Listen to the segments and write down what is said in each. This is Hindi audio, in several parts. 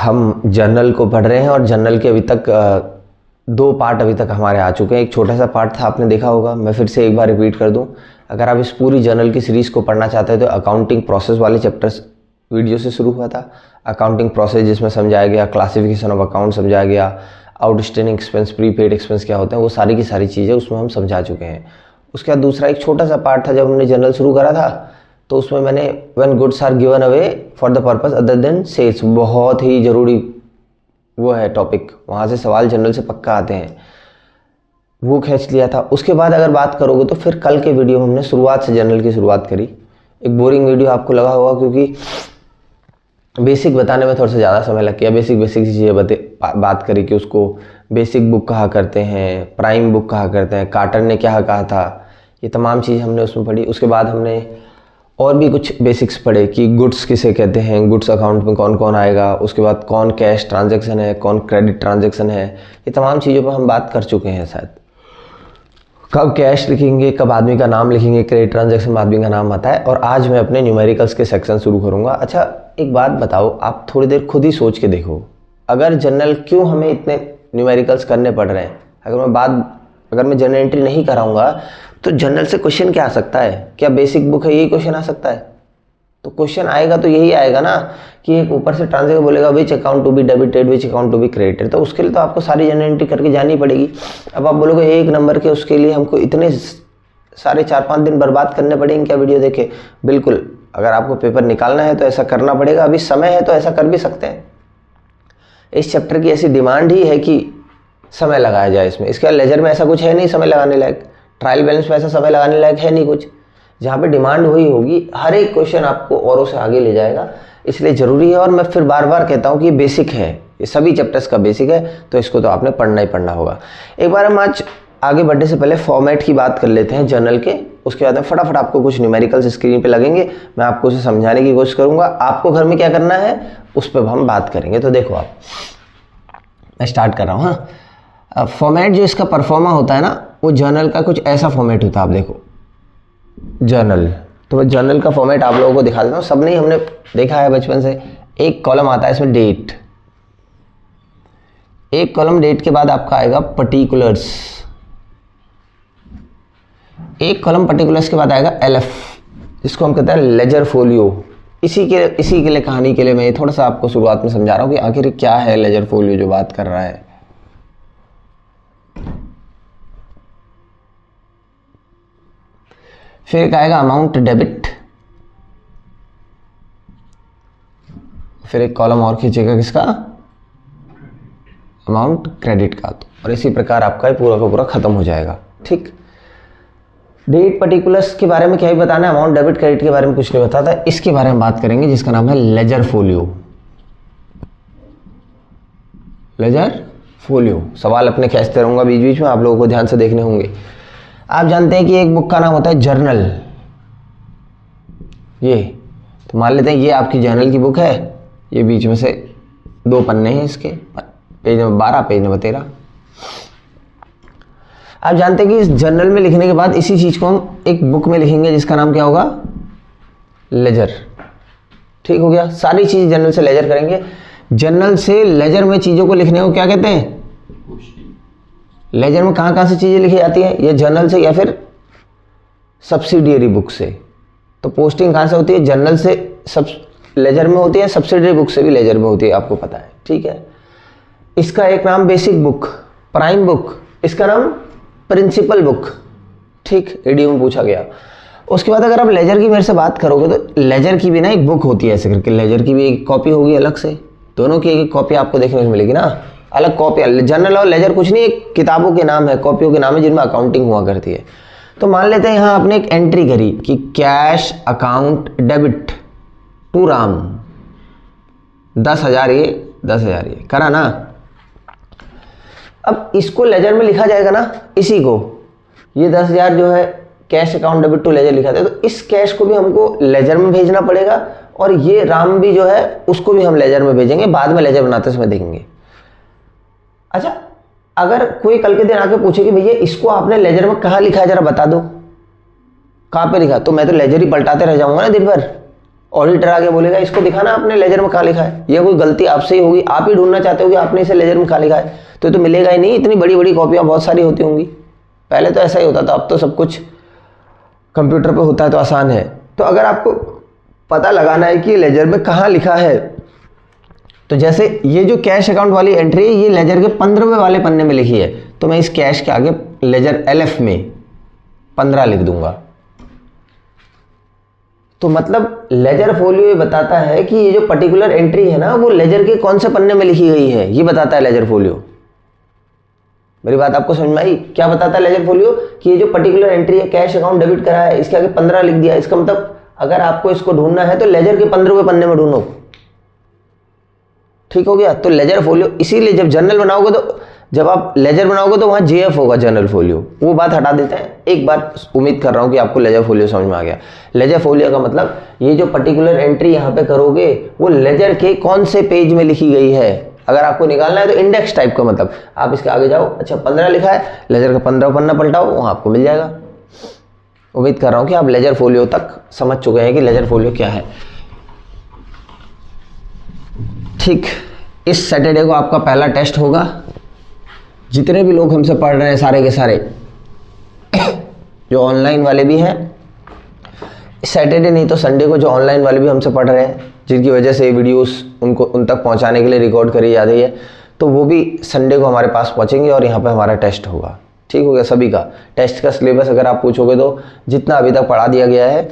हम जर्नल को पढ़ रहे हैं और जर्नल के अभी तक 2 पार्ट अभी तक हमारे आ चुके हैं। एक छोटा सा पार्ट था, आपने देखा होगा, मैं फिर से एक बार रिपीट कर दूं। अगर आप इस पूरी जर्नल की सीरीज़ को पढ़ना चाहते हैं तो अकाउंटिंग प्रोसेस वाले चैप्टर्स वीडियो से शुरू हुआ था। अकाउंटिंग प्रोसेस जिसमें समझाया गया क्लासिफिकेशन ऑफ अकाउंट, समझाया गया आउटस्टैंडिंग एक्सपेंस, प्रीपेड एक्सपेंस क्या होते हैं, वो सारी की सारी चीज़ें उसमें हम समझा चुके हैं। उसके बाद दूसरा एक छोटा सा पार्ट था, जब हमने जर्नल शुरू करा था तो उसमें मैंने when goods are given away for the purpose other than sales, बहुत ही ज़रूरी वो है टॉपिक, वहाँ से सवाल जनरल से पक्का आते हैं, वो खींच लिया था। उसके बाद अगर बात करोगे तो फिर कल के वीडियो में हमने शुरुआत से जनरल की शुरुआत करी। एक बोरिंग वीडियो आपको लगा होगा क्योंकि बेसिक बताने में थोड़ा सा ज़्यादा समय लग गया। बेसिक चीज़ें बात करी कि उसको बेसिक बुक कहा करते हैं, प्राइम बुक कहा करते हैं, कार्टर ने क्या कहा था, ये तमाम चीज़ हमने उसमें पढ़ी। उसके बाद हमने और भी कुछ बेसिक्स पढ़े कि गुड्स किसे कहते हैं, गुड्स अकाउंट में कौन कौन आएगा, उसके बाद कौन कैश ट्रांजैक्शन है, कौन क्रेडिट ट्रांजैक्शन है, ये तमाम चीज़ों पर हम बात कर चुके हैं। शायद कब कैश लिखेंगे, कब आदमी का नाम लिखेंगे, क्रेडिट ट्रांजैक्शन में आदमी का नाम आता है। और आज मैं अपने न्यूमेरिकल्स के सेक्शन शुरू करूँगा। अच्छा एक बात बताओ, आप थोड़ी देर खुद ही सोच के देखो, अगर जनरल क्यों हमें इतने न्यूमेरिकल्स करने पड़ रहे हैं। अगर मैं जनरल एंट्री नहीं कराऊंगा तो जनरल से क्वेश्चन क्या आ सकता है, क्या बेसिक बुक है यही क्वेश्चन आ सकता है? तो क्वेश्चन आएगा तो यही आएगा ना कि एक ऊपर से ट्रांजैक्शन बोलेगा which account to be debited, which account to be credited, तो उसके लिए तो आपको सारी जनरल एंट्री करके जानी पड़ेगी। अब आप बोलोगे 1 नंबर के उसके लिए हमको इतने सारे 4-5 दिन बर्बाद करने पड़ेंगे क्या वीडियो देखे? बिल्कुल, अगर आपको पेपर निकालना है तो ऐसा करना पड़ेगा। अभी समय है तो ऐसा कर भी सकते हैं। इस चैप्टर की ऐसी डिमांड ही है कि समय लगाया जाए इसमें। इसके लेजर में ऐसा कुछ है नहीं समय लगाने लायक, ट्रायल बैलेंस में ऐसा समय लगाने लायक है नहीं कुछ। जहाँ पे डिमांड हुई होगी हर एक क्वेश्चन आपको औरों से आगे ले जाएगा, इसलिए ज़रूरी है। और मैं फिर बार बार कहता हूँ कि ये बेसिक है, ये सभी चैप्टर्स का बेसिक है, तो इसको तो आपने पढ़ना ही पढ़ना होगा। एक बार हम आज आगे बढ़ने से पहले फॉर्मेट की बात कर लेते हैं जर्नल के। उसके बाद में फटाफट आपको कुछ न्यूमेरिकल्स स्क्रीन पे लगेंगे, मैं आपको उसे समझाने की कोशिश करूँगा। आपको घर में क्या करना है उस पर हम बात करेंगे। तो देखो आप, मैं स्टार्ट कर रहा हूँ। हाँ, फॉर्मेट जो इसका परफॉर्मा होता है ना, वो जर्नल का कुछ ऐसा फॉर्मेट होता है। आप देखो जर्नल, तो मैं जर्नल का फॉर्मेट आप लोगों को दिखा देता हूँ। सबने ही हमने देखा है बचपन से। एक कॉलम आता है इसमें डेट, एक कॉलम डेट के बाद आपका आएगा पर्टिकुलर्स, एक कॉलम पर्टिकुलर्स के बाद आएगा एलएफ, जिसको हम कहते हैं लेजर फोलियो। इसी के लिए कहानी के लिए मैं थोड़ा सा आपको शुरुआत में समझा रहा हूँ कि आखिर क्या है लेजर फोलियो जो बात कर रहा है। फिर एक आएगा अमाउंट डेबिट, फिर एक कॉलम और खींचेगा किसका, अमाउंट क्रेडिट का। तो और इसी प्रकार आपका ये पूरा का पूरा खत्म हो जाएगा। ठीक, डेट पर्टिकुलर्स के बारे में क्या ही बताना है, अमाउंट डेबिट क्रेडिट के बारे में कुछ नहीं बताता। इसके बारे में बात करेंगे जिसका नाम है लेजर फोलियो। लेजर फोलियो, सवाल अपने खींचते रहूंगा बीच बीच में, आप लोगों को ध्यान से देखने होंगे। आप जानते हैं कि एक बुक का नाम होता है जर्नल, ये तो मान लेते हैं ये आपकी जर्नल की बुक है। ये बीच में से 2 पन्ने हैं इसके, पेज नंबर 12, पेज नंबर 13। आप जानते हैं कि इस जर्नल में लिखने के बाद इसी चीज को हम एक बुक में लिखेंगे जिसका नाम क्या होगा, लेजर। ठीक हो गया, सारी चीज जर्नल से लेजर करेंगे। जर्नल से लेजर में चीजों को लिखने को क्या कहते हैं, लेजर में कहाँ कहाँ से चीजें लिखी जाती हैं, ये जर्नल से या फिर सब्सिडियरी बुक से। तो पोस्टिंग कहाँ से होती है, जर्नल से सब लेजर में होती है, सब्सिडियरी बुक से भी लेजर में होती है, आपको पता है। ठीक है, इसका एक नाम बेसिक बुक, प्राइम बुक, इसका नाम प्रिंसिपल बुक। ठीक, ईडीयू में पूछा गया। उसके बाद अगर आप लेजर की मेरे से बात करोगे तो लेजर की भी ना एक बुक होती है ऐसे करके, लेजर की भी एक कॉपी होगी अलग से, दोनों की एक कॉपी आपको देखने को मिलेगी ना, अलग कॉपी। जर्नल और लेजर कुछ नहीं, एक किताबों के नाम है, कॉपियों के नाम है जिनमें अकाउंटिंग हुआ करती है। तो मान लेते हैं यहाँ आपने एक एंट्री करी कि cash account debit to Ram 10,000, ये 10,000 ये करा ना। अब इसको लेजर में लिखा जाएगा ना, इसी को, ये 10,000 जो है cash account debit to ledger लिखा था, तो इस कैश को भी हमको लेजर में भेजना पड़ेगा और ये राम भी जो है उसको भी हम लेजर में भेजेंगे, बाद में लेजर बनाते समय देखेंगे। अच्छा, अगर कोई कल के दिन आके पूछे कि भैया इसको आपने लेजर में कहाँ लिखा है जरा बता दो, कहाँ पे लिखा, तो मैं तो लेजर ही पलटाते रह जाऊंगा ना दिन भर, ऑडिटर आगे बोलेगा इसको दिखाना आपने लेजर में कहाँ लिखा है, ये कोई गलती आपसे ही होगी, आप ही ढूंढना चाहते हो कि आपने इसे लेजर में कहाँ लिखा है, तो ये तो मिलेगा ही नहीं, इतनी बड़ी बड़ी कॉपियाँ बहुत सारी होती होंगी। पहले तो ऐसा ही होता था, अब तो सब कुछ कंप्यूटर पे होता है तो आसान है। तो अगर आपको पता लगाना है कि लेजर में कहाँ लिखा है, तो जैसे ये जो कैश अकाउंट वाली एंट्री है ये लेजर के 15वें वाले पन्ने में लिखी है, तो मैं इस कैश के आगे लेजर LF में 15 लिख दूंगा। तो मतलब लेजर फोलियो ये बताता है कि ये जो पर्टिकुलर एंट्री है ना वो लेजर के कौन से पन्ने में लिखी गई है, ये बताता है लेजर फोलियो। मेरी बात आपको समझ में आई? क्या बताता है लेजर फोलियो कि ये जो पर्टिकुलर एंट्री है कैश अकाउंट डेबिट करा है, इसके आगे 15 लिख दिया, इसका मतलब अगर आपको इसको ढूंढना है तो लेजर के 15वें पन्ने में ढूंढो। ठीक हो गया? तो लेजर फोलियो, इसीलिए जब जर्नल बनाओगे तो जब आप लेजर बनाओगे तो वहां JF होगा, जर्नल फोलियो, वो बात हटा देते हैं। एक बार उम्मीद कर रहा हूं कि आपको लेजर फोलियो समझ में आ गया। लेजर फोलियो का मतलब ये जो पर्टिकुलर एंट्री यहाँ पे करोगे वो लेजर के कौन से पेज में लिखी गई है। अगर आपको निकालना है तो इंडेक्स टाइप का मतलब आप इसके आगे जाओ, अच्छा 15 लिखा है, लेजर का 15 पन्ना पलटाओ, वहां आपको मिल जाएगा। उम्मीद कर रहा हूं कि आप लेजर फोलियो तक समझ चुके हैं कि लेजर फोलियो क्या है। ठीक, इस सैटरडे को आपका पहला टेस्ट होगा। जितने भी लोग हमसे पढ़ रहे हैं सारे के सारे जो ऑनलाइन वाले भी हैं, सैटरडे नहीं तो संडे को जो ऑनलाइन वाले भी हमसे पढ़ रहे हैं, जिनकी वजह से वीडियोस उन तक पहुंचाने के लिए रिकॉर्ड करी जा रही है, तो वो भी संडे को हमारे पास पहुंचेंगे और यहाँ पे हमारा टेस्ट होगा। ठीक हो गया? सभी का टेस्ट का सिलेबस अगर आप पूछोगे तो जितना अभी तक पढ़ा दिया गया है,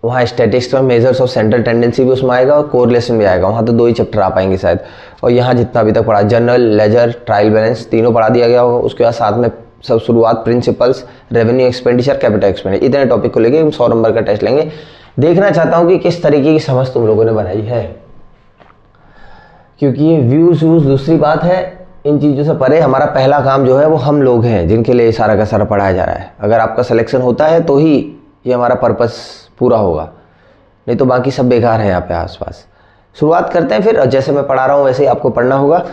वहाँ स्टैटिस्टिक्स में मेजर्स ऑफ सेंट्रल टेंडेंसी भी उसमें आएगा और कोरिलेशन भी आएगा, वहाँ तो 2 ही चैप्टर आ पाएंगे शायद। और यहाँ जितना अभी तक पढ़ा, जनरल, लेजर, ट्रायल बैलेंस तीनों पढ़ा दिया गया होगा। उसके बाद साथ में सब शुरुआत, principles, revenue expenditure, capital expenditure, इतने टॉपिक को लेके हम 100 नंबर का टेस्ट लेंगे। देखना चाहता हूँ कि किस तरीके की समझ तुम लोगों ने बनाई है, क्योंकि ये व्यूज दूसरी बात है, इन चीज़ों से परे हमारा पहला काम जो है वो हम लोग हैं जिनके लिए सारा का सारा पढ़ाया जा रहा है। अगर आपका सिलेक्शन होता है तो ही ये हमारा पर्पस पूरा होगा, नहीं तो बाकी सब बेकार है यहाँ पे आसपास। शुरुआत करते हैं फिर, जैसे मैं पढ़ा रहा हूँ वैसे ही आपको पढ़ना होगा।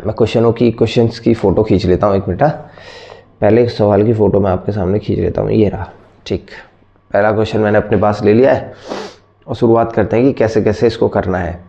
मैं क्वेश्चंस की फ़ोटो खींच लेता हूँ, एक मिनट। पहले सवाल की फ़ोटो मैं आपके सामने खींच लेता हूँ, ये रहा। ठीक, पहला क्वेश्चन मैंने अपने पास ले लिया है और शुरुआत करते हैं कि कैसे कैसे इसको करना है।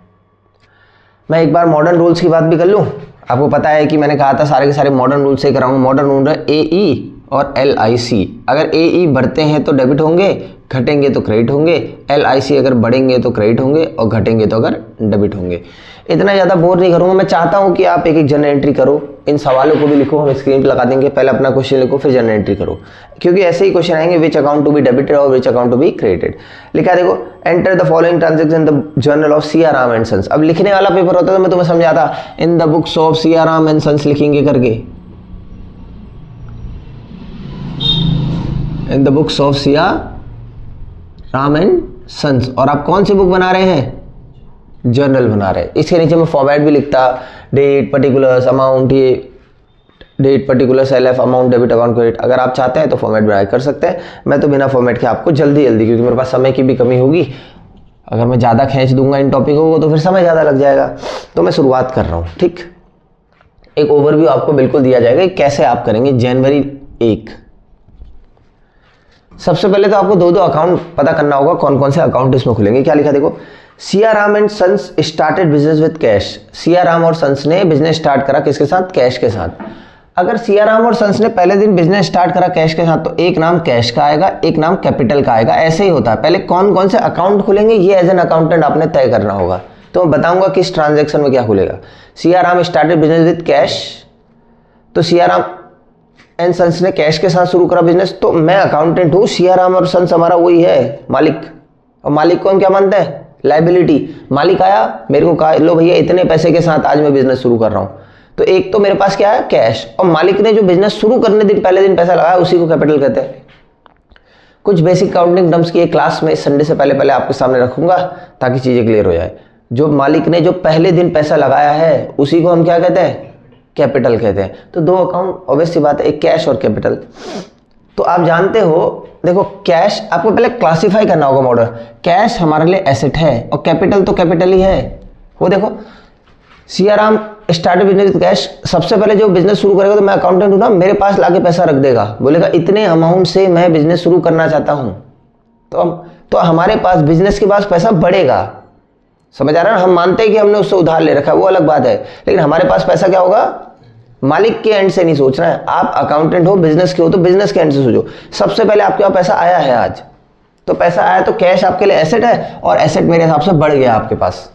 मैं एक बार मॉडर्न रूल्स की बात भी कर लूँ। आपको पता है कि मैंने कहा था सारे के सारे मॉडर्न रूल से कराऊंगा। मॉडर्न रूल है AE और LIC। अगर AE बढ़ते हैं तो डेबिट होंगे, घटेंगे तो क्रेडिट होंगे। LIC अगर बढ़ेंगे तो क्रेडिट होंगे और घटेंगे तो अगर डेबिट होंगे। इतना ज़्यादा बोर नहीं करूँगा, मैं चाहता हूँ कि आप एक एक जनरल एंट्री करो, इन सवालों को भी लिखो, हम स्क्रीन पर लगा देंगे। पहले अपना क्वेश्चन लिखो फिर जनरल एंट्री करो, क्योंकि ऐसे ही क्वेश्चन आएंगे, which account to be debited और which account to be credited. लिखा देखो, enter the following transaction the journal of C.R. Ram and sons. अब लिखने वाला पेपर होता तो मैं तुम्हें समझाता, in the books of C.R. Ram and sons लिखेंगे करके, in the books of C.R. Ram and sons. और आप कौन सी बुक बना रहे हैं? जर्नल बना रहे हैं। इसके नीचे मैं फॉर्मेट भी लिखता, डेट, पर्टिकुलर्स, अमाउंट, ये date, particulars, LF, amount, debit, account, credit. अगर आप चाहते हैं तो फॉर्मेट बनाए कर सकते हैं। मैं तो बिना फॉर्मेट के आपको जल्दी क्योंकि मेरे पास समय की भी कमी होगी, अगर मैं ज़्यादा खींच दूंगा इन टॉपिकों को तो फिर समय ज़्यादा लग जाएगा। तो मैं शुरुआत कर रहा हूँ। ठीक, एक ओवरव्यू आपको बिल्कुल दिया जाएगा कि कैसे आप करेंगे। जनवरी 1, सबसे पहले तो आपको 2 अकाउंट पता करना होगा, कौन कौन से अकाउंट इसमें खुलेंगे। क्या लिखा देखो, C.R. Ram and sons started business with cash. C.R. Ram और सन्स ने बिजनेस स्टार्ट करा किसके साथ? कैश के साथ। अगर C.R. राम और सन्स ने पहले दिन बिजनेस स्टार्ट करा कैश के साथ तो एक नाम कैश का आएगा, एक नाम कैपिटल का आएगा। ऐसे ही होता है, पहले कौन कौन से अकाउंट खुलेंगे ये एज एन अकाउंटेंट आपने तय करना होगा। तो मैं बताऊंगा किस ट्रांजेक्शन में क्या खुलेगा। C.R. Ram started business with cash, तो C.R. राम एंड सन्स ने कैश के साथ शुरू करा बिजनेस, तो मैं अकाउंटेंट हूँ, C.R. राम और सन्स हमारा वही है मालिक। और मालिक को हम क्या मानते हैं? लाइबिलिटी। मालिक आया, मेरे को कहा लो भैया इतने पैसे के साथ आज मैं बिजनेस शुरू कर रहा हूँ, तो एक तो मेरे पास क्या है? कैश। और मालिक ने जो बिजनेस शुरू करने दिन पहले दिन पैसा लगाया उसी को कैपिटल कहते हैं। कुछ बेसिक काउंटिंग टर्म्स की एक क्लास में संडे से पहले आपके सामने रखूंगा ताकि चीजें क्लियर हो जाए। जो मालिक ने जो पहले दिन पैसा लगाया है उसी को हम क्या कहते हैं? कैपिटल कहते हैं। तो 2 अकाउंट ऑब्वियस सी बात है, एक कैश और कैपिटल। तो आप जानते हो, देखो कैश आपको पहले क्लासिफाई करना होगा मॉडल। कैश हमारे लिए एसेट है और कैपिटल तो कैपिटल ही है। वो देखो, C.R. Ram start business with cash, सबसे पहले जो बिजनेस शुरू करेगा तो मैं अकाउंटेंट हूं ना, मेरे पास लाके पैसा रख देगा, बोलेगा इतने अमाउंट से मैं बिजनेस शुरू करना चाहता हूं। तो हमारे पास बिजनेस के पास पैसा बढ़ेगा, समझ आ रहा है ना। हम मानते हैं कि हमने उससे उधार ले रखा है, वो अलग बात है, लेकिन हमारे पास पैसा क्या होगा, मालिक के एंड से नहीं सोचना है। आप अकाउंटेंट हो, बिजनेस के हो, तो बिजनेस के एंड से सोचो। सबसे पहले आपके पास पैसा आया है आज, तो पैसा आया तो कैश आपके लिए एसेट है, और एसेट मेरे हिसाब से बढ़ गया आपके पास,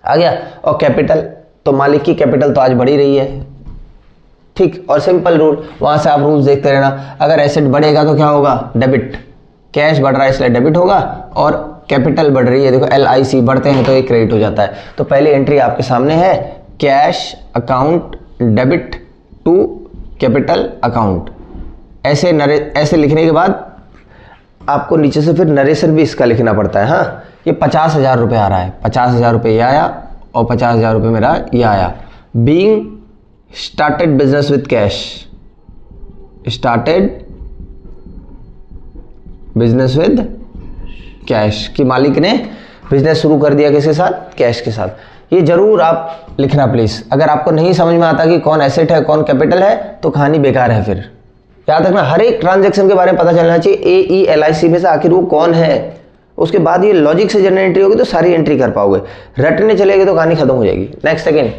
आ गया। और कैपिटल, तो मालिक की कैपिटल तो आज बढ़ी रही है, ठीक। और सिंपल रूल, वहां से आप रूल्स देखते रहना, अगर एसेट बढ़ेगा तो क्या होगा, डेबिट। कैश बढ़ रहा है इसलिए डेबिट होगा, और कैपिटल बढ़ रही है, देखो LIC बढ़ते हैं तो ये क्रेडिट हो जाता है। तो पहली एंट्री आपके सामने है, cash account debit to capital account. ऐसे लिखने के बाद आपको नीचे से फिर नरेशन भी इसका लिखना पड़ता है। हाँ, ये 50,000 रुपये आ रहा है, 50,000 रुपये ये आया और 50,000 रुपये मेरा ये आया। Being started business with cash, started business with cash, कि मालिक ने बिजनेस शुरू कर दिया किसके साथ, कैश के साथ। ये जरूर आप लिखना प्लीज। अगर आपको नहीं समझ में आता कि कौन एसेट है कौन कैपिटल है तो कहानी बेकार है। फिर याद रखना, हर एक ट्रांजैक्शन के बारे में पता चलना चाहिए, AELIC में से आखिर वो कौन है। उसके बाद ये लॉजिक से जनरल एंट्री होगी तो सारी एंट्री कर पाओगे, रटने चलेगी तो कहानी खत्म हो जाएगी। नेक्स्ट सेकेंड,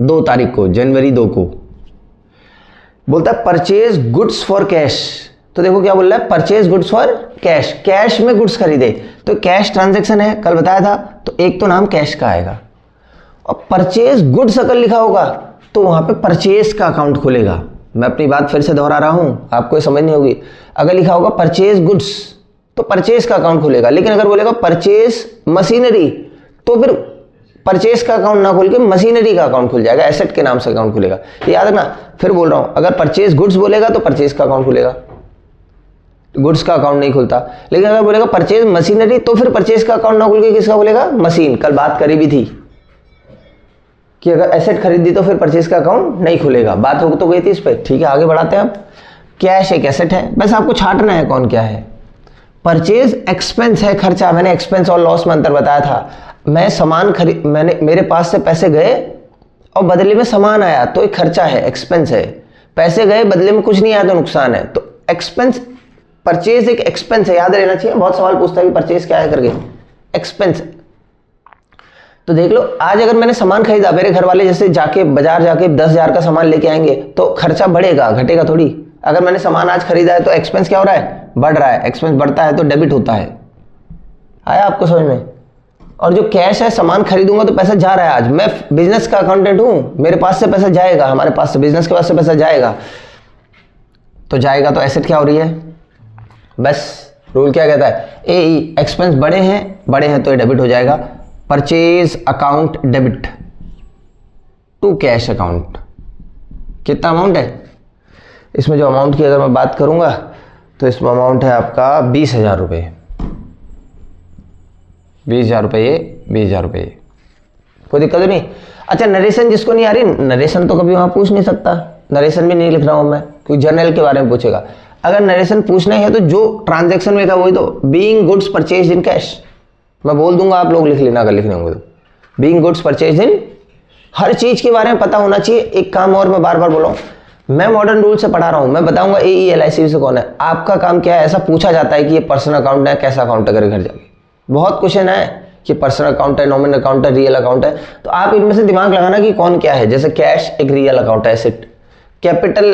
2 तारीख को, जनवरी 2 को बोलता है परचेज गुड्स फॉर कैश। तो देखो क्या बोल रहा है, purchase goods for cash, cash में गुड्स खरीदे, तो कैश ट्रांजैक्शन है, कल बताया था, तो एक तो नाम कैश का आएगा। और परचेज गुड्स अगर लिखा होगा तो वहां पे परचेज का अकाउंट खुलेगा। मैं अपनी बात फिर से दोहरा रहा हूं, आपको समझ नहीं होगी। अगर लिखा होगा परचेज गुड्स तो परचेज का अकाउंट खुलेगा, लेकिन अगर बोलेगा परचेज मशीनरी तो फिर परचेज का अकाउंट ना खोल के मशीनरी का अकाउंट खुल जाएगा, एसेट के नाम से अकाउंट खुलेगा। ये याद रखना, फिर बोल रहा हूं, अगर परचेज गुड्स बोलेगा तो परचेज का अकाउंट खुलेगा, गुड्स का अकाउंट नहीं खुलता। लेकिन अगर बोलेगा परचेज मशीनरी तो फिर परचेज का अकाउंट ना खुल के किसका खुलेगा, मशीन। कल बात करी भी थी कि अगर एसेट खरीदी तो फिर परचेज का अकाउंट नहीं खुलेगा, बात हो तो गई थी इस पर, ठीक है। आगे बढ़ाते हैं। अब कैश एक एसेट है, बस आपको छांटना है कौन क्या है। परचेज एक्सपेंस है, खर्चा। मैंने एक्सपेंस और लॉस में अंतर बताया था। मैं सामान खरीद, मेरे पास से पैसे गए और बदले में सामान आया तो एक खर्चा है, एक्सपेंस है। पैसे गए बदले में कुछ नहीं आया तो नुकसान है, तो एक्सपेंस। परचेज एक एक्सपेंस है, याद रहना चाहिए। बहुत सवाल पूछता है कि परचेज क्या है करके, एक्सपेंस। तो देख लो, आज अगर मैंने सामान खरीदा, मेरे घर वाले जैसे जाके बाजार जाके 10,000 का सामान लेके आएंगे तो खर्चा बढ़ेगा, घटेगा थोड़ी। अगर मैंने सामान आज खरीदा है तो एक्सपेंस क्या हो रहा है, बढ़ रहा है। एक्सपेंस बढ़ता है तो डेबिट होता है। आया आपको समझ में। और जो कैश है, सामान खरीदूंगा तो पैसा जा रहा है। आज मैं बिजनेस का अकाउंटेंट हूं, मेरे पास से पैसा जाएगा, हमारे पास से, बिजनेस के पास से पैसा जाएगा, तो जाएगा तो एसेट क्या हो रही है। बस रूल क्या कहता है, AE एक्सपेंस बड़े हैं तो ये डेबिट हो जाएगा। Purchase account debit to cash account. कितना अमाउंट है इसमें, जो अमाउंट की अगर मैं बात करूंगा तो इसमें अमाउंट है आपका 20,000 रुपये। 20,000 रुपये, 20,000 रुपये, कोई दिक्कत नहीं। अच्छा, नरेशन जिसको नहीं आ रही, नरेशन तो कभी वहां पूछ नहीं सकता, नरेशन भी नहीं लिख रहा हूं मैं, क्योंकि जर्नल के बारे में पूछेगा। अगर नरेशन पूछना है तो जो ट्रांजैक्शन में था वही दो, being goods purchase in cash. मैं बोल दूंगा, आप लोग लिख लेना अगर लिखने होंगे तो। बीइंग गुड्स परचेज इन, हर चीज के बारे में पता होना चाहिए। एक काम और मैं बार बार बोल रहा हूं, मैं मॉडर्न रूल से पढ़ा रहा हूं, मैं बताऊंगा AELIC से कौन है। आपका काम क्या है, ऐसा पूछा जाता है कि ये पर्सनल अकाउंट है, कैसा अकाउंट है, घर जाके बहुत क्वेश्चन है कि पर्सनल अकाउंट है, नॉमिनल अकाउंट है, रियल अकाउंट है, तो आप इनमें से दिमाग लगाना कि कौन क्या है। जैसे कैश एक रियल अकाउंट है, एसेट। कैपिटल,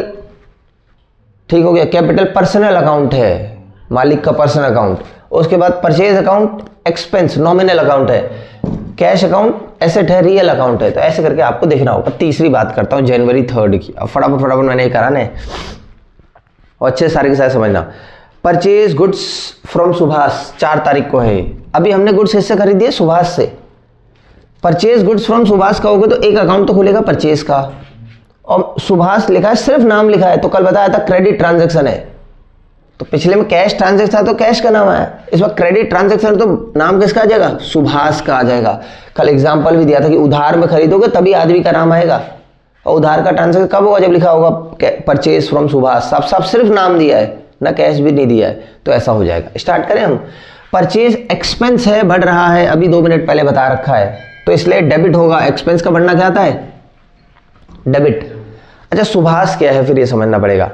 ठीक हो गया, कैपिटल पर्सनल अकाउंट है, मालिक का पर्सनल अकाउंट। उसके बाद purchase account expense, nominal account है। कैश अकाउंट एसेट है, रियल अकाउंट है। तो ऐसे करके आपको देखना होगा। तीसरी बात करता हूं जनवरी 3 की। अब फटाफट मैंने ये करा है और अच्छे सारे के साथ समझना। परचेज गुड्स फ्रॉम सुभाष 4 तारीख को है। अभी हमने गुड्स इससे खरीदिए, सुभाष से। परचेज गुड्स फ्रॉम सुभाष का होगा तो एक अकाउंट तो खुलेगा परचेज का, और सुभाष लिखा है, सिर्फ नाम लिखा है। तो कल बताया था क्रेडिट ट्रांजैक्शन है, तो पिछले में कैश ट्रांजैक्शन था तो कैश का नाम आया, इस वक्त क्रेडिट ट्रांजैक्शन तो नाम किसका आ जाएगा, सुभाष का आ जाएगा। कल एग्जांपल भी दिया था कि उधार में खरीदोगे तभी आदमी का नाम आएगा, और उधार का ट्रांजैक्शन कब होगा, जब लिखा होगा परचेज फ्रॉम सुभाष। सब सिर्फ नाम दिया है ना, कैश भी नहीं दिया है, तो ऐसा हो जाएगा। स्टार्ट करें हम। परचेज एक्सपेंस है, बढ़ रहा है, अभी 2 मिनट पहले बता रखा है, तो इसलिए डेबिट होगा। एक्सपेंस का बढ़ना क्या आता है, डेबिट। अच्छा, सुभाष क्या है फिर ये समझना पड़ेगा।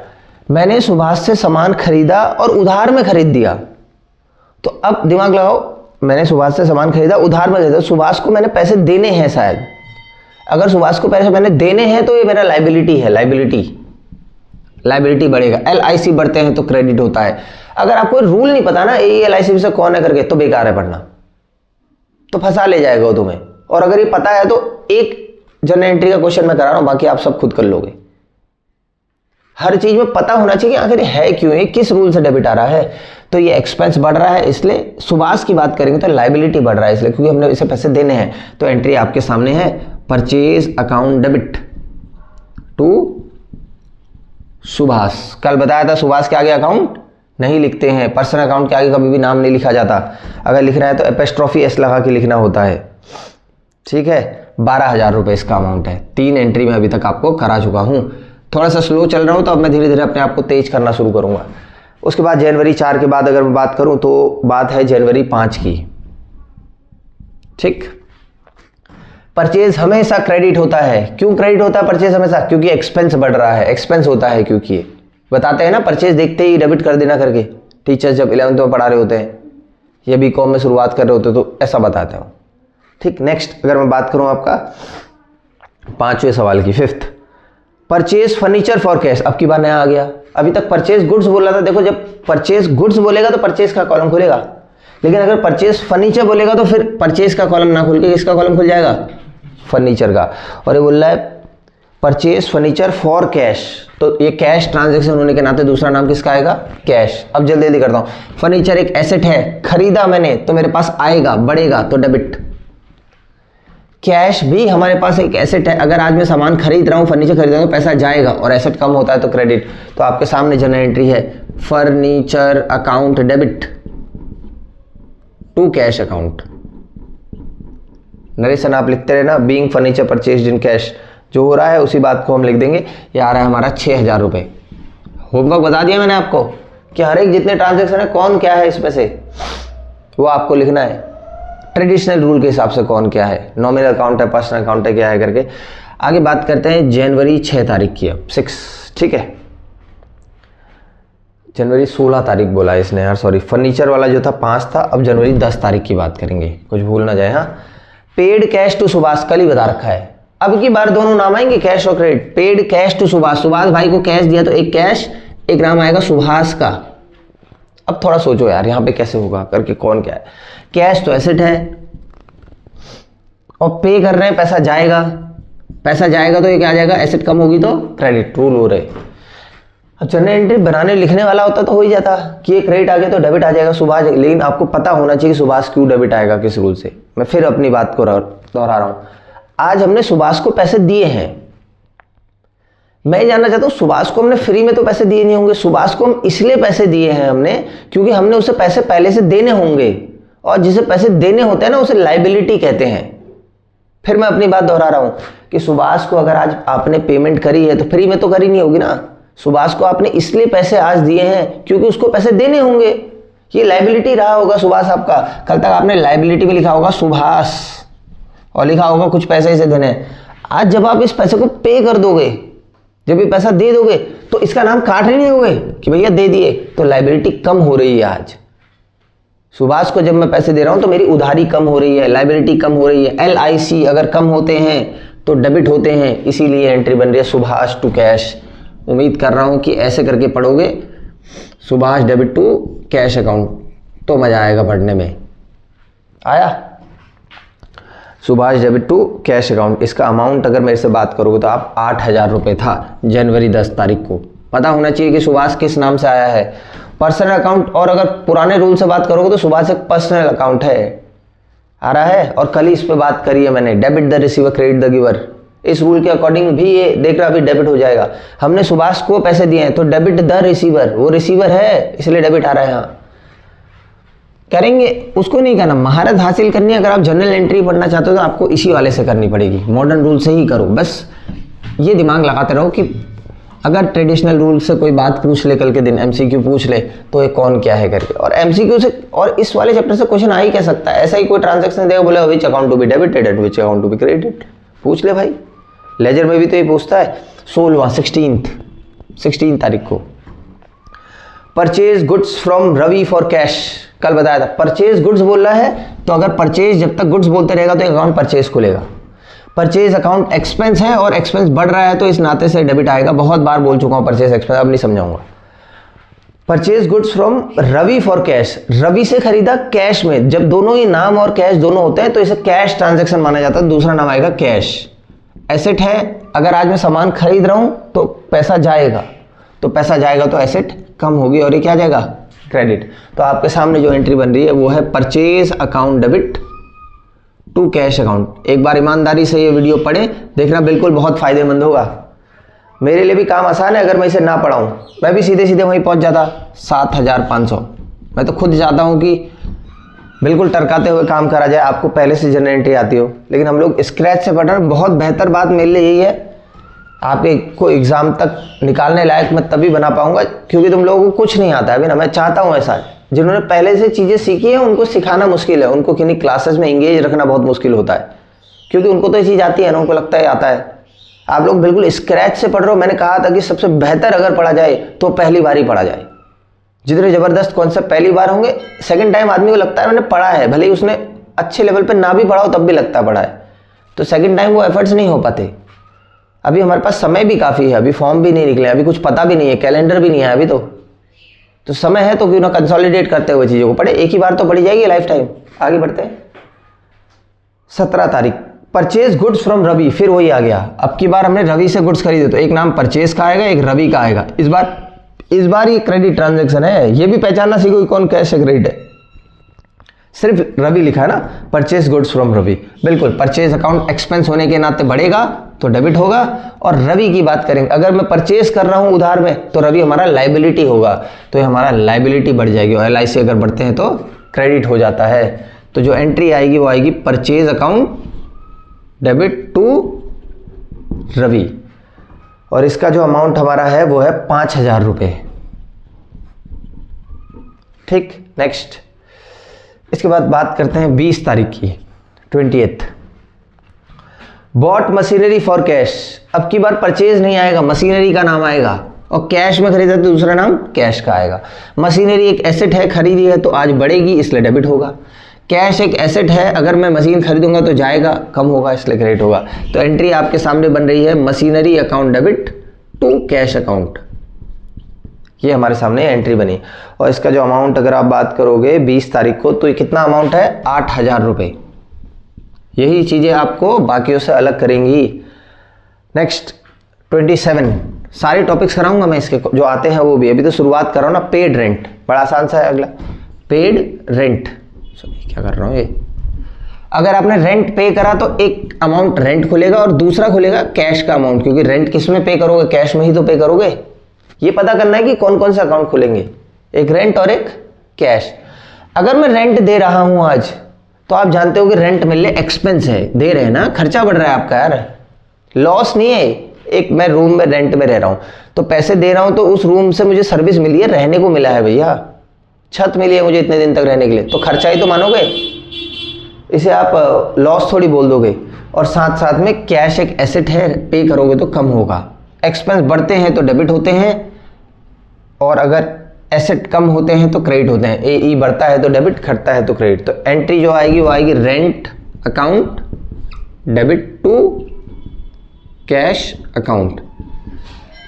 मैंने सुभाष से सामान खरीदा और उधार में खरीद दिया। तो अब दिमाग लगाओ, मैंने सुभाष से सामान खरीदा, उधार में खरीदा, सुभाष को मैंने पैसे देने हैं शायद। अगर सुभाष को पैसे मैंने देने हैं तो ये मेरा लाइबिलिटी है, लाइबिलिटी बढ़ेगा। LIC बढ़ते हैं तो क्रेडिट होता है। अगर आपको रूल नहीं पता ना LIC से कौन है करके, तो बेकार है पढ़ना, तो फंसा ले जाएगा वो तुम्हें। और अगर ये पता है तो एक जनरल एंट्री का क्वेश्चन मैं करा रहा हूं, बाकी आप सब खुद कर लोगे। हर चीज में पता होना चाहिए कि आखिर है क्यों, ये किस रूल से डेबिट आ रहा है। तो ये एक्सपेंस बढ़ रहा है इसलिए, सुभाष की बात करेंगे तो लाइबिलिटी बढ़ रहा है इसलिए, क्योंकि हमने इसे पैसे देने हैं। तो एंट्री आपके सामने है, purchase account debit to Subhash. कल बताया था सुभाष के आगे अकाउंट नहीं लिखते हैं, पर्सनल अकाउंट के आगे कभी भी नाम नहीं लिखा जाता। अगर लिखना है तो एपोस्ट्रोफी एस लगा के लिखना होता है। ठीक है, 12,000 रुपये इसका अमाउंट है। 3 एंट्री में अभी तक आपको करा चुका हूं। थोड़ा सा स्लो चल रहा हूं तो अब मैं धीरे धीरे अपने आप को तेज करना शुरू करूंगा। उसके बाद जनवरी 4 के बाद अगर मैं बात करूं तो बात है जनवरी 5 की। ठीक, परचेज हमेशा क्रेडिट होता है। क्यों क्रेडिट होता है परचेज हमेशा? क्योंकि एक्सपेंस बढ़ रहा है, एक्सपेंस होता है। क्योंकि बताते हैं ना परचेज देखते ही डेबिट कर देना करके, टीचर्स जब 11th में पढ़ा रहे होते हैं या BCom में शुरुआत कर रहे होते हैं तो ऐसा बताते हो। ठीक, नेक्स्ट अगर मैं बात करूं आपका 5वें सवाल की, 5th, purchase furniture for cash. अब की बार नया आ गया। अभी तक परचेज गुड्स बोला था। देखो जब परचेज गुड्स बोलेगा तो परचेज का कॉलम खुलेगा, लेकिन अगर परचेज फर्नीचर बोलेगा तो फिर परचेज का कॉलम ना खुल के किसका कॉलम खुल जाएगा? फर्नीचर का। और ये बोल रहा है परचेज फर्नीचर फॉर कैश, तो ये कैश ट्रांजैक्शन होने के नाते दूसरा नाम किसका आएगा? कैश। अब जल्दी जल्दी करता हूं। फर्नीचर एक एसेट है, खरीदा मैंने तो मेरे पास आएगा, बढ़ेगा तो डेबिट। कैश भी हमारे पास एक एसेट है। अगर आज मैं सामान खरीद रहा हूं, फर्नीचर खरीद रहा हूं, पैसा जाएगा और एसेट कम होता है तो क्रेडिट। तो आपके सामने जनरल एंट्री है, furniture account debit to cash account. Narration आप लिखते रहे ना, being furniture purchased in cash, जो हो रहा है उसी बात को हम लिख देंगे। ये आ रहा है हमारा 6,000 रुपये। होमवर्क बता दिया मैंने आपको कि हर एक जितने ट्रांजैक्शन है कौन क्या है इसमें से, वो आपको लिखना है ट्रेडिशनल रूल के हिसाब से कौन क्या है, नॉमिनल अकाउंट है, पर्सनल अकाउंट है, क्या है करके। आगे बात करते हैं जनवरी 6 तारीख की, अब 6। ठीक है, जनवरी 16 तारीख बोला है इसने यार, सॉरी। फर्नीचर वाला जो था 5 था, अब जनवरी 10 तारीख की बात करेंगे, कुछ भूल ना जाए। हाँ, पेड कैश टू सुभाष, कल ही बता रखा है। अब की बार दोनों नाम आएंगे, कैश और credit. Paid cash to Subhash, Subhash भाई को कैश दिया तो एक कैश, एक नाम आएगा सुभाष का। अब थोड़ा सोचो यार यहाँ पे कैसे होगा करके, कौन क्या है। कैश तो एसेट है और पे कर रहे हैं, पैसा जाएगा, पैसा जाएगा तो ये क्या आ जाएगा? एसेट कम होगी तो क्रेडिट, रूल हो रहे। अब जनरल एंट्री बनाने लिखने वाला होता तो हो ही जाता कि ये क्रेडिट आ गया तो डेबिट आ जाएगा सुभाष, लेकिन आपको पता होना चाहिए कि सुभाष क्यों डेबिट आएगा, किस रूल से। मैं फिर अपनी बात को दोहरा रहा हूं। आज हमने सुभाष को पैसे दिए हैं, मैं जानना चाहता हूं सुभाष को हमने फ्री में तो पैसे दिए नहीं होंगे। सुभाष को हम इसलिए पैसे दिए हैं हमने क्योंकि हमने उसे पैसे पहले से देने होंगे, और जिसे पैसे देने होते हैं ना उसे लाइबिलिटी कहते हैं। फिर मैं अपनी बात दोहरा रहा हूं कि सुभाष को अगर आज आपने पेमेंट करी है तो फ्री में तो करी नहीं होगी ना। सुभाष को आपने इसलिए पैसे आज दिए हैं क्योंकि उसको पैसे देने होंगे, ये लाइबिलिटी रहा होगा सुभाष आपका। कल तक आपने लाइबिलिटी में लिखा होगा सुभाष और लिखा होगा कुछ पैसे इसे देने हैं। आज जब आप इस पैसे को पे कर दोगे, जब ये पैसा दे दोगे, तो इसका नाम काट नहीं होगे कि भैया दे दिए, तो लाइबिलिटी कम हो रही है। आज सुभाष को जब मैं पैसे दे रहा हूं तो मेरी उधारी कम हो रही है, लाइबिलिटी कम हो रही है। LIC अगर कम होते हैं तो डेबिट होते हैं, इसीलिए एंट्री बन रही है सुभाष टू कैश। उम्मीद कर रहा हूं कि ऐसे करके पढ़ोगे, Subhash debit to cash account, तो मजा आएगा पढ़ने में। आया? Subhash debit to cash account, इसका अमाउंट अगर मेरे से बात करोगे तो आप 8,000 रुपये था जनवरी 10 तारीख को। पता होना चाहिए कि सुभाष किस नाम से आया है, पर्सनल अकाउंट। और अगर पुराने रूल से बात करोगे तो सुभाष एक पर्सनल अकाउंट है, आ रहा है। और कल ही इस पे बात करी है मैंने, debit the receiver credit the giver. इस रूल के अकॉर्डिंग भी ये देख रहा अभी डेबिट हो जाएगा। हमने सुभाष को पैसे दिए हैं तो डेबिट द रिसीवर, वो रिसीवर है इसलिए डेबिट आ रहा है। यहाँ करेंगे, उसको नहीं करना। महारत हासिल करनी है, अगर आप जनरल एंट्री पढ़ना चाहते हो तो आपको इसी वाले से करनी पड़ेगी, मॉडर्न रूल से ही करो। बस ये दिमाग लगाते रहो कि अगर ट्रेडिशनल रूल से कोई बात पूछ ले, कल के दिन MCQ पूछ ले तो ये कौन क्या है करके, और MCQ से और इस वाले चैप्टर से क्वेश्चन आ ही कह सकता है। ऐसा ही कोई ट्रांजेक्शन देगा, बोले which account to be debited and which account to be credited, पूछ ले भाई। लेजर में भी तो ये पूछता है 16 तारीख को, purchase goods from Ravi for cash, कल बताया था। परचेज गुड्स बोल रहा है तो अगर परचेज जब तक गुड्स बोलते रहेगा तो अकाउंट परचेज खुलेगा। परचेज अकाउंट एक्सपेंस है और एक्सपेंस बढ़ रहा है तो इस नाते से डेबिट आएगा। बहुत बार बोल चुका हूं परचेज एक्सपेंस, अब नहीं समझाऊंगा। Purchase goods from Ravi for cash, Ravi से खरीदा कैश में। जब दोनों ही नाम और कैश दोनों होते हैं तो इसे कैश ट्रांजैक्शन माना जाता है, दूसरा नाम आएगा कैश। एसेट है, अगर आज मैं सामान खरीद रहा हूं तो पैसा जाएगा, तो पैसा जाएगा तो एसेट कम होगी और ये क्या जाएगा, क्रेडिट। तो आपके सामने जो एंट्री बन रही है वो है purchase account debit to cash account. एक बार ईमानदारी से ये वीडियो पढ़े, देखना बिल्कुल बहुत फायदेमंद होगा। मेरे लिए भी काम आसान है, अगर मैं इसे ना पढ़ाऊं मैं भी सीधे सीधे वहीं पहुंच जाता 7500। मैं तो खुद चाहता हूं कि बिल्कुल टरकाते हुए काम करा जाए, आपको पहले से जनरल एंट्री आती हो, लेकिन हम लोग स्क्रैच से पढ़ रहे हैं। बहुत बेहतर बात मेरे लिए यही है, आपके को एग्जाम तक निकालने लायक मैं तभी बना पाऊंगा क्योंकि तुम लोगों को कुछ नहीं आता है अभी ना। मैं चाहता हूं ऐसा, जिन्होंने पहले से चीज़ें सीखी है उनको सिखाना मुश्किल है, उनको किन्हीं क्लासेस में इंगेज रखना बहुत मुश्किल होता है क्योंकि उनको तो ये चीज़ आती है ना, उनको लगता है आता है। आप लोग बिल्कुल स्क्रैच से पढ़ रहे हो। मैंने कहा था कि सबसे बेहतर अगर पढ़ा जाए तो पहली बार ही पढ़ा जाए। जितने ज़बरदस्त कॉन्सेप्ट पहली बार होंगे, सेकंड टाइम आदमी को लगता है मैंने पढ़ा है, भले ही उसने अच्छे लेवल पे ना भी पढ़ा हो तब भी लगता है पढ़ा है, तो सेकंड टाइम वो एफर्ट्स नहीं हो पाते। अभी हमारे पास समय भी काफ़ी है, अभी फॉर्म भी नहीं निकले, अभी कुछ पता भी नहीं है, कैलेंडर भी नहीं है अभी, तो समय है, तो क्यों ना कंसोलिडेट करते हुए चीज़ों को पढ़े। एक ही बार तो पढ़ी जाएगी लाइफ टाइम। आगे बढ़ते हैं। 17 तारीख परचेज गुड्स फ्रॉम रवि, फिर वही आ गया। अब की बार हमने रवि से गुड्स खरीदे तो एक नाम परचेज का आएगा, एक रवि का आएगा। इस बार ये क्रेडिट ट्रांजैक्शन है, ये भी पहचानना सीखो कि कौन कैश है क्रेडिट है। सिर्फ रवि लिखा है ना, परचेज गुड्स फ्रॉम रवि, बिल्कुल परचेज अकाउंट एक्सपेंस होने के नाते बढ़ेगा तो डेबिट होगा। और रवि की बात करेंगे, अगर मैं परचेज कर रहा हूं उधार में तो रवि हमारा लाइबिलिटी होगा, तो ये हमारा लाइबिलिटी बढ़ जाएगी। और LIC अगर बढ़ते हैं तो क्रेडिट हो जाता है। तो जो एंट्री आएगी वो आएगी purchase account debit to Ravi, और इसका जो अमाउंट हमारा है वो है 5000 रुपये। ठीक, नेक्स्ट। इसके बाद बात करते हैं 20 तारीख की, 28th। Bot machinery for cash, अब की बार परचेज नहीं आएगा, मशीनरी का नाम आएगा, और कैश में खरीदा तो दूसरा नाम कैश का आएगा। मशीनरी एक एसेट है, खरीदी है तो आज बढ़ेगी इसलिए डेबिट होगा। कैश एक एसेट है, अगर मैं मशीन खरीदूंगा तो जाएगा, कम होगा इसलिए क्रेडिट होगा। तो एंट्री आपके सामने बन रही है machinery account debit to cash account, ये हमारे सामने एंट्री बनी। और इसका जो अमाउंट अगर आप बात करोगे 20 तारीख को तो ये कितना अमाउंट है, 8000 रुपये। यही चीज़ें आपको बाकियों से अलग करेंगी। नेक्स्ट 27, सारे टॉपिक्स कराऊंगा मैं इसके, जो आते हैं वो भी। अभी तो शुरुआत कर रहा हूँ ना। पेड रेंट, बड़ा आसान सा है अगला, पेड रेंट। क्या कर रहा हूँ ये, अगर आपने रेंट पे करा तो एक अमाउंट रेंट खुलेगा और दूसरा खुलेगा कैश का अमाउंट, क्योंकि रेंट किस में पे करोगे, कैश में ही तो पे करोगे। ये पता करना है कि कौन कौन से अकाउंट खुलेंगे, एक रेंट और एक कैश। अगर मैं रेंट दे रहा हूं आज तो आप जानते हो कि रेंट मेरे लिए एक्सपेंस है, दे रहे हैं ना, खर्चा बढ़ रहा है आपका यार, लॉस नहीं है। एक मैं रूम में रेंट में रह रहा हूं तो पैसे दे रहा हूं, तो उस रूम से मुझे सर्विस मिली है, रहने को मिला है भैया, छत मिली है मुझे इतने दिन तक रहने के लिए, तो खर्चा ही तो मानोगे, इसे आप लॉस थोड़ी बोल दोगे। और साथ साथ में कैश एक एसेट है, पे करोगे तो कम होगा। एक्सपेंस बढ़ते हैं तो डेबिट होते हैं, और अगर एसेट कम होते हैं तो क्रेडिट होते हैं। AE बढ़ता है तो डेबिट, घटता है तो क्रेडिट। तो एंट्री जो आएगी वो आएगी rent account debit to cash account.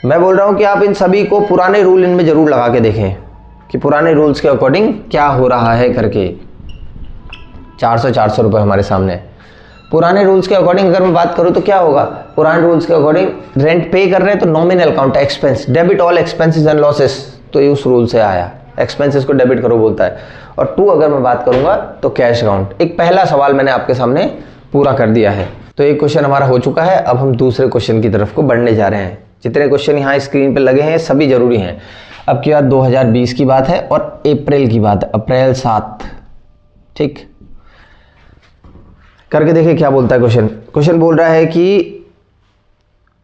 मैं बोल रहा हूं कि आप इन सभी को पुराने रूल इनमें जरूर लगा के देखें कि पुराने रूल्स के अकॉर्डिंग क्या हो रहा है करके। 400 रुपये हमारे सामने। पुराने रूल्स के अकॉर्डिंग अगर मैं बात करूं तो क्या होगा, पुराने रूल्स के अकॉर्डिंग रेंट पे कर रहे हैं तो nominal account expense, debit all expenses and losses, तो ये उस रूल से आया, एक्सपेंसेस को डेबिट करो बोलता है। और 2 अगर मैं बात करूंगा तो कैश अकाउंट। एक पहला सवाल मैंने आपके सामने पूरा कर दिया है, तो एक क्वेश्चन हमारा हो चुका है। अब हम दूसरे क्वेश्चन की तरफ को बढ़ने जा रहे हैं। जितने क्वेश्चन यहाँ स्क्रीन पर लगे हैं सभी जरूरी हैं। अब की बात 2020 की बात है और अप्रैल की बात है, अप्रैल 7। ठीक, करके देखिए क्या बोलता है क्वेश्चन। क्वेश्चन बोल रहा है कि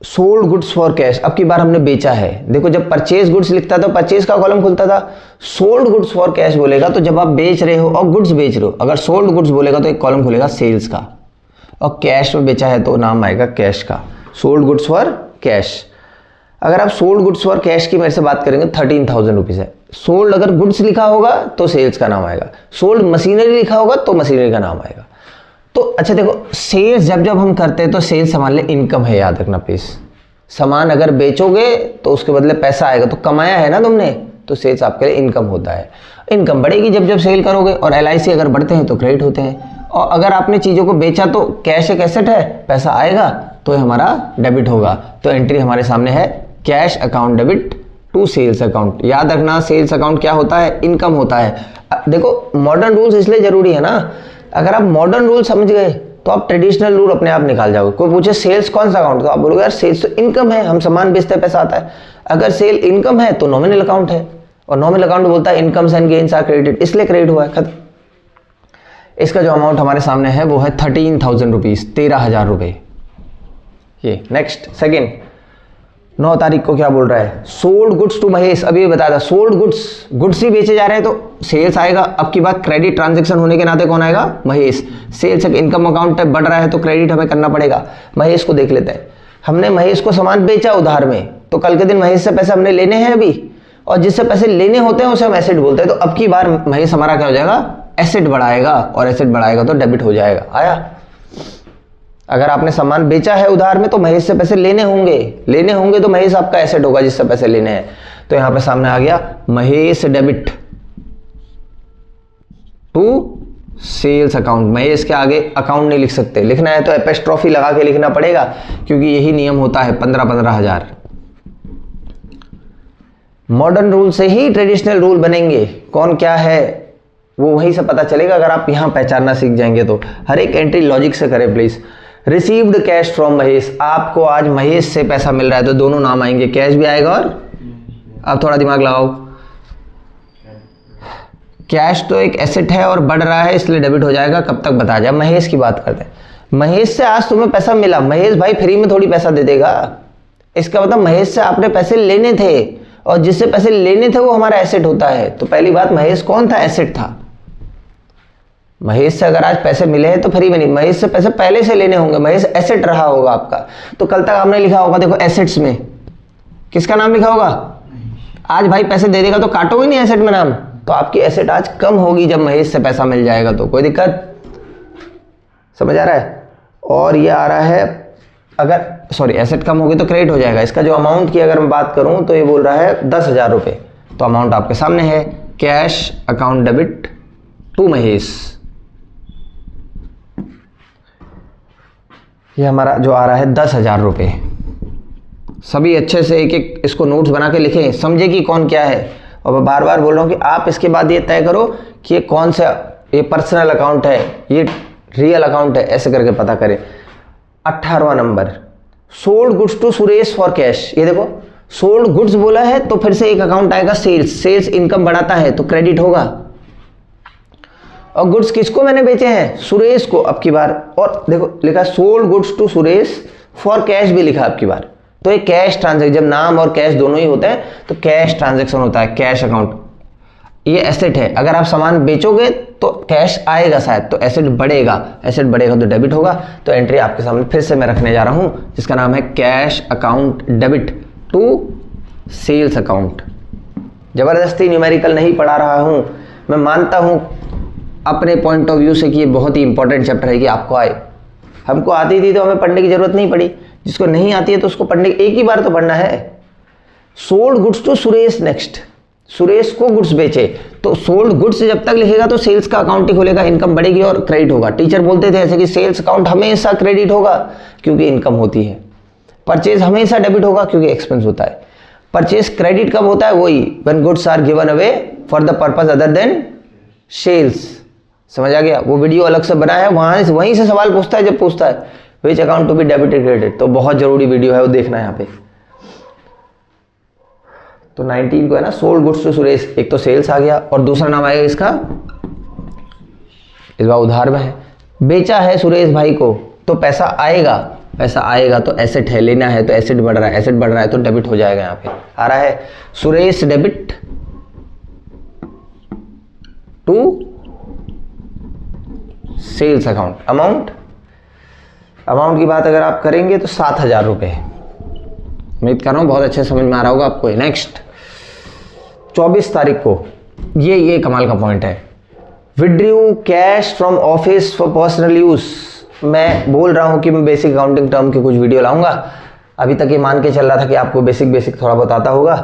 सोल्ड गुड्स फॉर कैश, अब की बार हमने बेचा है। देखो जब परचेज गुड्स लिखता था परचेज का कॉलम खुलता था, सोल्ड गुड्स फॉर कैश बोलेगा तो जब आप बेच रहे हो और गुड्स बेच रहे हो, अगर सोल्ड गुड्स बोलेगा तो एक कॉलम खुलेगा सेल्स का, और कैश में बेचा है तो नाम आएगा कैश का, सोल्ड गुड्स फॉर कैश। अगर आप सोल्ड गुड्स फॉर कैश की मेरे से बात करेंगे 13,000 रुपीज़ है, सोल्ड अगर गुड्स लिखा होगा तो सेल्स का नाम आएगा, सोल्ड मशीनरी लिखा होगा तो मशीनरी का नाम आएगा। तो अच्छा देखो, सेल्स जब जब हम करते हैं तो सेल्स हमारे लिए इनकम है, याद रखना प्लीज। सामान अगर बेचोगे तो उसके बदले पैसा आएगा, तो कमाया है ना तुमने, तो सेल्स आपके लिए इनकम होता है। इनकम बढ़ेगी जब जब सेल करोगे, और LIC अगर बढ़ते हैं तो क्रेडिट होते हैं। और अगर आपने चीज़ों को बेचा तो कैश एक एसेट है, पैसा आएगा तो हमारा डेबिट होगा। तो एंट्री हमारे सामने है cash account debit to sales account. याद रखना सेल्स अकाउंट क्या होता है, इनकम होता है। देखो मॉडर्न रूल्स इसलिए जरूरी है ना, अगर आप मॉडर्न रूल समझ गए तो आप ट्रेडिशनल रूल अपने आप निकाल जाओगे। कोई पूछे सेल्स कौन सा अकाउंट, तो आप बोलोगे यार सेल्स तो इनकम है, हम सामान बेचते पैसा आता है। अगर सेल इनकम है तो नॉमिनल अकाउंट है, और नॉमिनल अकाउंट बोलता है incomes and gains are credit, इसलिए क्रेडिट हुआ है, खत्म। इसका जो अमाउंट हमारे सामने है वो है 13,000 रुपीज, 13,000 रुपये। ये नेक्स्ट सेकेंड 9 तारीख को क्या बोल रहा है, सोल्ड गुड्स टू महेश। अभी बता था सोल्ड गुड्स ही बेचे जा रहे हैं तो सेल्स आएगा। अब की बात क्रेडिट ट्रांजैक्शन होने के नाते कौन आएगा, महेश। सेल्स एक इनकम अकाउंट है, बढ़ रहा है तो क्रेडिट हमें करना पड़ेगा। महेश को देख लेते हैं, हमने महेश को सामान बेचा उधार में, तो कल के दिन महेश से पैसे हमने लेने हैं अभी, और जिससे पैसे लेने होते हैं उसे हम एसेट बोलते हैं। तो अब की बार महेश हमारा क्या हो जाएगा, एसेट बढ़ाएगा, और एसेट बढ़ाएगा तो डेबिट हो जाएगा। आया, अगर आपने सामान बेचा है उधार में तो महेश से पैसे लेने होंगे तो महेश आपका एसेट होगा जिससे पैसे लेने हैं। तो यहां पे सामने आ गया Mahesh debit to sales account. Mahesh के आगे अकाउंट नहीं लिख सकते, लिखना है तो एपोस्ट्रोफी लगा के लिखना पड़ेगा, क्योंकि यही नियम होता है 15,000। मॉडर्न रूल से ही ट्रेडिशनल रूल बनेंगे, कौन क्या है वो वहीं से पता चलेगा। अगर आप यहां पहचानना सीख जाएंगे तो हर एक एंट्री लॉजिक से करें please. Received cash from Mahesh, आपको आज महेश से पैसा मिल रहा है तो दोनों नाम आएंगे, कैश भी आएगा और आप थोड़ा दिमाग लगाओ, कैश तो एक एसेट है और बढ़ रहा है इसलिए डेबिट हो जाएगा। कब तक बता जाए, महेश की बात करते हैं। महेश से आज तुम्हें पैसा मिला, महेश भाई फ्री में थोड़ी पैसा दे देगा, इसका मतलब महेश से आपने पैसे लेने थे, और जिससे पैसे लेने थे वो हमारा एसेट होता है। तो पहली बात, महेश कौन था, एसेट था। महेश से अगर आज पैसे मिले हैं तो फ्री में नहीं, महेश से पैसे पहले से लेने होंगे, महेश एसेट रहा होगा आपका। तो कल तक आपने लिखा होगा, देखो एसेट्स में किसका नाम लिखा होगा, आज भाई पैसे दे देगा तो काटोगे नहीं एसेट में नाम, तो आपकी एसेट आज कम होगी जब महेश से पैसा मिल जाएगा। तो कोई दिक्कत, समझ आ रहा है। और ये आ रहा है, अगर सॉरी एसेट कम होगी तो क्रेडिट हो जाएगा। इसका जो अमाउंट की अगर मैं बात करूं तो ये बोल रहा है 10,000 रुपये, तो अमाउंट आपके सामने है, cash account debit to Mahesh. ये हमारा जो आ रहा है 10,000 रुपये। सभी अच्छे से एक एक इसको नोट्स बना के लिखें, समझे कि कौन क्या है। और मैं बार बार बोल रहा हूँ कि आप इसके बाद ये तय करो कि ये कौन सा, ये पर्सनल अकाउंट है, ये रियल अकाउंट है, ऐसे करके पता करें। 18वां number, sold goods to Suresh for cash. ये देखो सोल्ड गुड्स बोला है तो फिर से एक अकाउंट आएगा सेल्स, सेल्स इनकम बढ़ाता है तो क्रेडिट होगा। और गुड्स किसको मैंने बेचे हैं, सुरेश को अब की बार। और देखो लिखा sold goods to Suresh for cash भी लिखा अब की बार। तो ये कैश ट्रांजैक्शन, जब नाम और कैश दोनों ही होते हैं तो कैश ट्रांजैक्शन होता है, कैश अकाउंट। ये एसेट है, अगर आप सामान बेचोगे तो कैश आएगा शायद, तो एसेट बढ़ेगा, एसेट बढ़ेगा तो डेबिट होगा। तो एंट्री आपके सामने फिर से मैं रखने जा रहा हूं जिसका नाम है cash account debit to sales account. जबरदस्ती न्यूमेरिकल नहीं पढ़ा रहा हूं, मैं मानता हूं अपने पॉइंट ऑफ व्यू से कि ये बहुत ही इंपॉर्टेंट चैप्टर है कि आपको आए। हमको आती थी तो हमें पढ़ने की जरूरत नहीं पड़ी, जिसको नहीं आती है तो उसको पढ़ने एक ही बार तो पढ़ना है। Sold goods to Suresh, next Suresh को गुड्स बेचे, तो सोल्ड गुड्स जब तक लिखेगा तो सेल्स का अकाउंट ही खोलेगा, इनकम बढ़ेगी और क्रेडिट होगा। टीचर बोलते थे ऐसे कि सेल्स अकाउंट हमेशा क्रेडिट होगा क्योंकि इनकम होती है, परचेज हमेशा डेबिट होगा क्योंकि एक्सपेंस होता है। परचेज क्रेडिट कब होता है, वही when goods are given away for the purpose other than sales. समझ आ गया, वो वीडियो अलग से बना है, वहीं से सवाल पूछता है जब पूछता है which account to be debited credit, तो बहुत जरूरी वीडियो है वो देखना है यहाँ पे। तो 19 को है ना सोल्ड गुड्स टू सुरेश, एक तो सेल्स आ गया और दूसरा नाम आएगा इसका, इस बार उधार में है, बेचा है सुरेश भाई को तो पैसा आएगा, पैसा आएगा तो एसेट है, लेना है तो एसेट बढ़ रहा है, एसेट बढ़ रहा है तो डेबिट हो जाएगा। यहाँ पे आ रहा है Suresh debit to sales account. Amount की बात अगर आप करेंगे तो 7,000 रुपये। उम्मीद कर रहा हूँ बहुत अच्छे समझ में आ रहा होगा आपको। नेक्स्ट 24 तारीख को, ये कमाल का पॉइंट है, withdrew cash from office for personal use. मैं बोल रहा हूँ कि मैं बेसिक अकाउंटिंग टर्म की कुछ वीडियो लाऊंगा, अभी तक ये मान के चल रहा था कि आपको बेसिक थोड़ा बहुत आता होगा,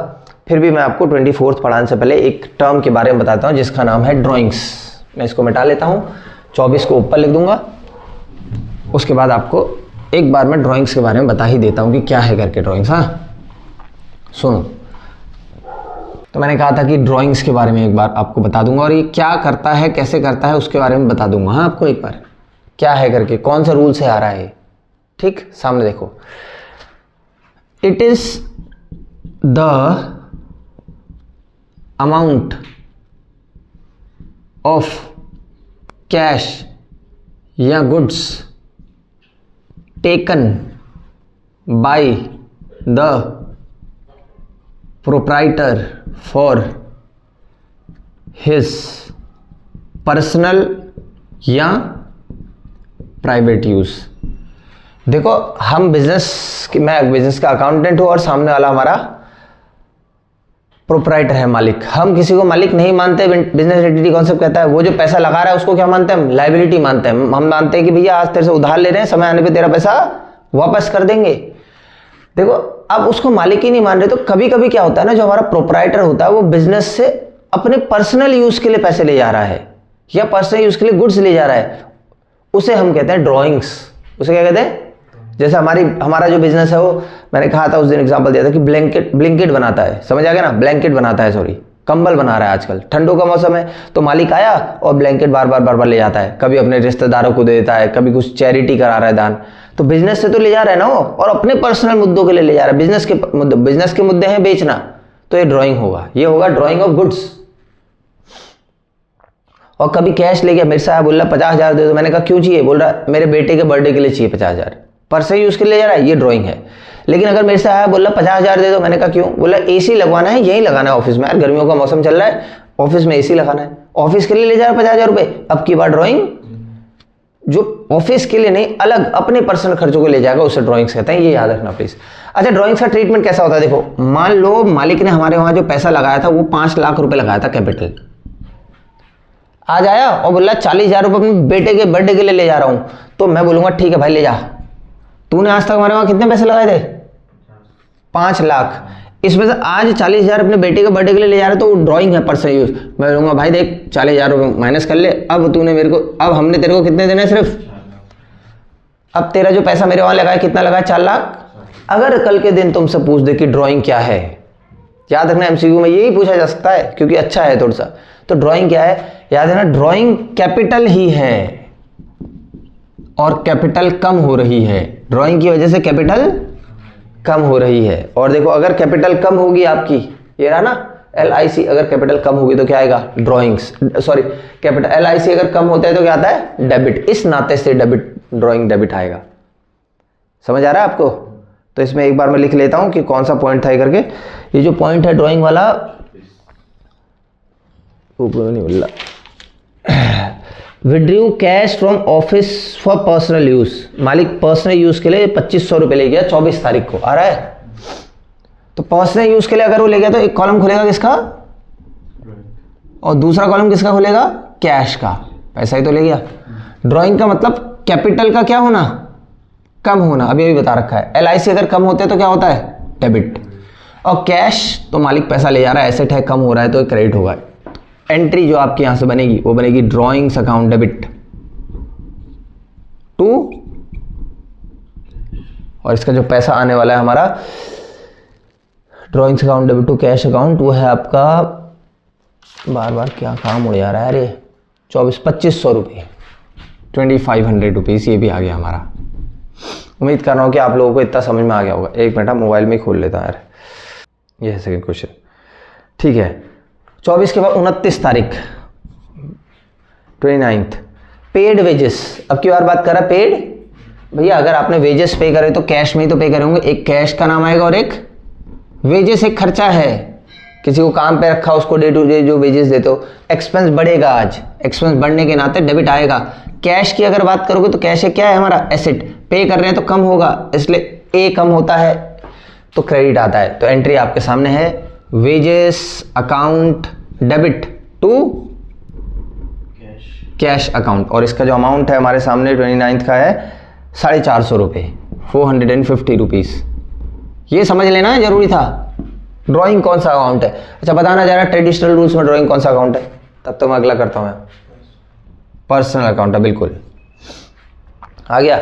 फिर भी मैं आपको 24 पढ़ाने से पहले एक टर्म के बारे में बताता हूँ जिसका नाम है ड्राइंग्स। मैं इसको मिटा लेता हूँ, 24 को ऊपर लिख दूंगा, उसके बाद आपको एक बार मैं ड्राइंग्स के बारे में बता ही देता हूँ कि क्या है करके ड्राइंग्स। हाँ सुनो, तो मैंने कहा था कि ड्राइंग्स के बारे में एक बार आपको बता दूंगा और ये क्या करता है, कैसे करता है, उसके बारे में बता दूंगा। हाँ आपको एक बार क्या है करके, कौन सा रूल से आ रहा है, ठीक सामने देखो। It is the amount of cash या goods taken by the proprietor for his personal या प्राइवेट यूज। देखो हम मैं बिजनेस का अकाउंटेंट हूं और सामने वाला हमारा प्रोप्राइटर है, मालिक। हम किसी को मालिक नहीं मानते। बिजनेस एंटिटी कॉन्सेप्ट कहता है वो जो पैसा लगा रहा है उसको क्या मानते हैं हम, लायबिलिटी मानते हैं। हम मानते हैं कि भैया आज तेरे से उधार ले रहे हैं, समय आने पे तेरा पैसा वापस कर देंगे। देखो अब उसको मालिक ही नहीं मान रहे, तो कभी कभी क्या होता है ना, जो हमारा प्रोप्राइटर होता है वो बिजनेस से अपने पर्सनल यूज के लिए पैसे ले जा रहा है या पर्सनल यूज के लिए गुड्स ले जा रहा है, उसे हम कहते हैं ड्राइंग्स। उसे क्या कहते हैं, जैसे हमारा जो बिजनेस है वो मैंने कहा था उस दिन एग्जांपल दिया था कि ब्लैंकेट बनाता है, समझ आ गया ना, ब्लैंकेट बनाता है, सॉरी कंबल बना रहा है। आजकल ठंडों का मौसम है तो मालिक आया और ब्लैंकेट बार बार ले जाता है, कभी अपने रिश्तेदारों को दे देता है, कभी कुछ चैरिटी करा रहा है दान, तो बिजनेस से तो ले जा रहा है ना वो, और अपने पर्सनल मुद्दों के लिए ले जा रहा है। बिजनेस के मुद्दे हैं बेचना, तो ये ड्राइंग होगा, ये होगा ड्राइंग ऑफ गुड्स। और कभी कैश ले गया, मेरे साहब बोल रहा 50,000 दे दो, मैंने कहा क्यों चाहिए, बोल रहा मेरे बेटे के बर्थडे के लिए चाहिए 50,000, पर्सनल यूज के लिए ले जा रहा है, ये ड्राइंग है। लेकिन अगर मेरे साहब बोल रहा 50,000 दे दो, मैंने कहा क्यों, बोला एसी लगवाना है, यही लगाना है ऑफिस में, यार गर्मियों का मौसम चल रहा है, ऑफिस में एसी लगाना है, ऑफिस के लिए ले जा रहा है 50,000 रुपए। अब की बार ड्राइंग जो ऑफिस के लिए नहीं, अलग अपने पर्सनल खर्चों को ले जाएगा, उसे ड्राइंग्स कहते हैं, ये याद रखना प्लीज। अच्छा ड्राइंग्स का ट्रीटमेंट कैसा होता है, देखो मान लो मालिक ने हमारे वहां जो पैसा लगाया था वो 5 लाख रुपए लगाया था कैपिटल, आज आया और बोला 40,000 रुपए अपने बेटे के बर्थडे के लिए ले जा रहा हूं, तो मैं बोलूंगा ठीक है भाई ले जा। तूने आज तक हमारे वहां कितने पैसे लगाए थे, 5 लाख, इसमें से आज 40,000 अपने बेटे के बर्थडे के लिए ले जा रहा है, तो वो ड्राइंग है पर्सनल यूज। मैं बोलूंगा भाई देख 40,000 रुपए माइनस कर ले, अब तूने मेरे को, अब हमने तेरे को कितने देने, सिर्फ अब तेरा जो पैसा मेरे वहां लगाया कितना लगाया, 4 लाख। अगर कल के दिन तुमसे पूछ दे कि ड्राइंग क्या है, याद रखना एमसीक्यू में यही पूछा जा सकता है क्योंकि अच्छा है थोड़ा सा, तो ड्राइंग क्या है, याद रखना ड्राइंग कैपिटल ही है और कैपिटल कम हो रही है, ड्राइंग की वजह से कैपिटल कम हो रही है। और देखो अगर कैपिटल कम होगी आपकी, ये रहा ना LIC, अगर कैपिटल कम होगी तो क्या आएगा, ड्राइंग्स, सॉरी कैपिटल LIC अगर कम होता है तो क्या आता है, डेबिट, इस नाते से डेबिट, ड्राइंग डेबिट आएगा। समझ आ रहा है आपको, तो इसमें एक बार मैं लिख लेता हूं कि कौन सा पॉइंट था करके। ये जो पॉइंट है ड्राइंग वाला, ऊपर नहीं बोल रहा, withdrew cash from office for personal use, मालिक पर्सनल यूज के लिए 2500 रुपए ले गया 24 तारीख को, आ रहा है, तो पर्सनल यूज के लिए अगर वो ले गया तो एक कॉलम खुलेगा किसका, और दूसरा कॉलम किसका खुलेगा, कैश का, पैसा ही तो ले गया। ड्राइंग का मतलब कैपिटल का क्या होना, कम होना, अभी बता रखा है। LIC अगर कम होते तो क्या होता है, डेबिट, और कैश तो मालिक पैसा ले जा रहा है, एसेट है, कम हो रहा है तो क्रेडिट होगा। एंट्री जो आपकी यहां से बनेगी वो बनेगी ड्राइंग्स अकाउंट डेबिट टू, और इसका जो पैसा आने वाला है हमारा drawings account debit to cash account, वो है आपका, बार क्या काम हो जा रहा है, अरे 2500 रुपये, 2500 रुपीज़, ये भी आ गया हमारा। उम्मीद कर रहा हूँ कि आप लोगों को इतना समझ में आ गया होगा। एक मिनट मोबाइल में खोल लेता है यार, ये है सेकंड क्वेश्चन, ठीक है। 24 के बाद 29 तारीख 29th, पेड वेजेस, अब की बार बात कर रहा पेड, भैया अगर आपने वेजेस पे करे तो कैश में ही तो पे करे होंगे, एक कैश का नाम आएगा और एक वेजेस, एक खर्चा है, किसी को काम पे रखा उसको डे टू डे जो वेजेस देते हो, एक्सपेंस बढ़ेगा, आज एक्सपेंस बढ़ने के नाते डेबिट आएगा। कैश की अगर बात करोगे तो कैश क्या है हमारा, एसेट, पे कर रहे हैं तो कम होगा, इसलिए ए कम होता है तो क्रेडिट आता है। तो एंट्री आपके सामने है wages account debit to cash account, और इसका जो अमाउंट है हमारे सामने 29 का है 450 रुपये, 450 रुपीज़। ये समझ लेना जरूरी था। ड्राइंग कौन सा अकाउंट है? अच्छा बताना जरा, ट्रेडिशनल रूल्स में ड्राइंग कौन सा अकाउंट है? तब तो मैं अगला करता हूँ। पर्सनल अकाउंट है, बिल्कुल आ गया।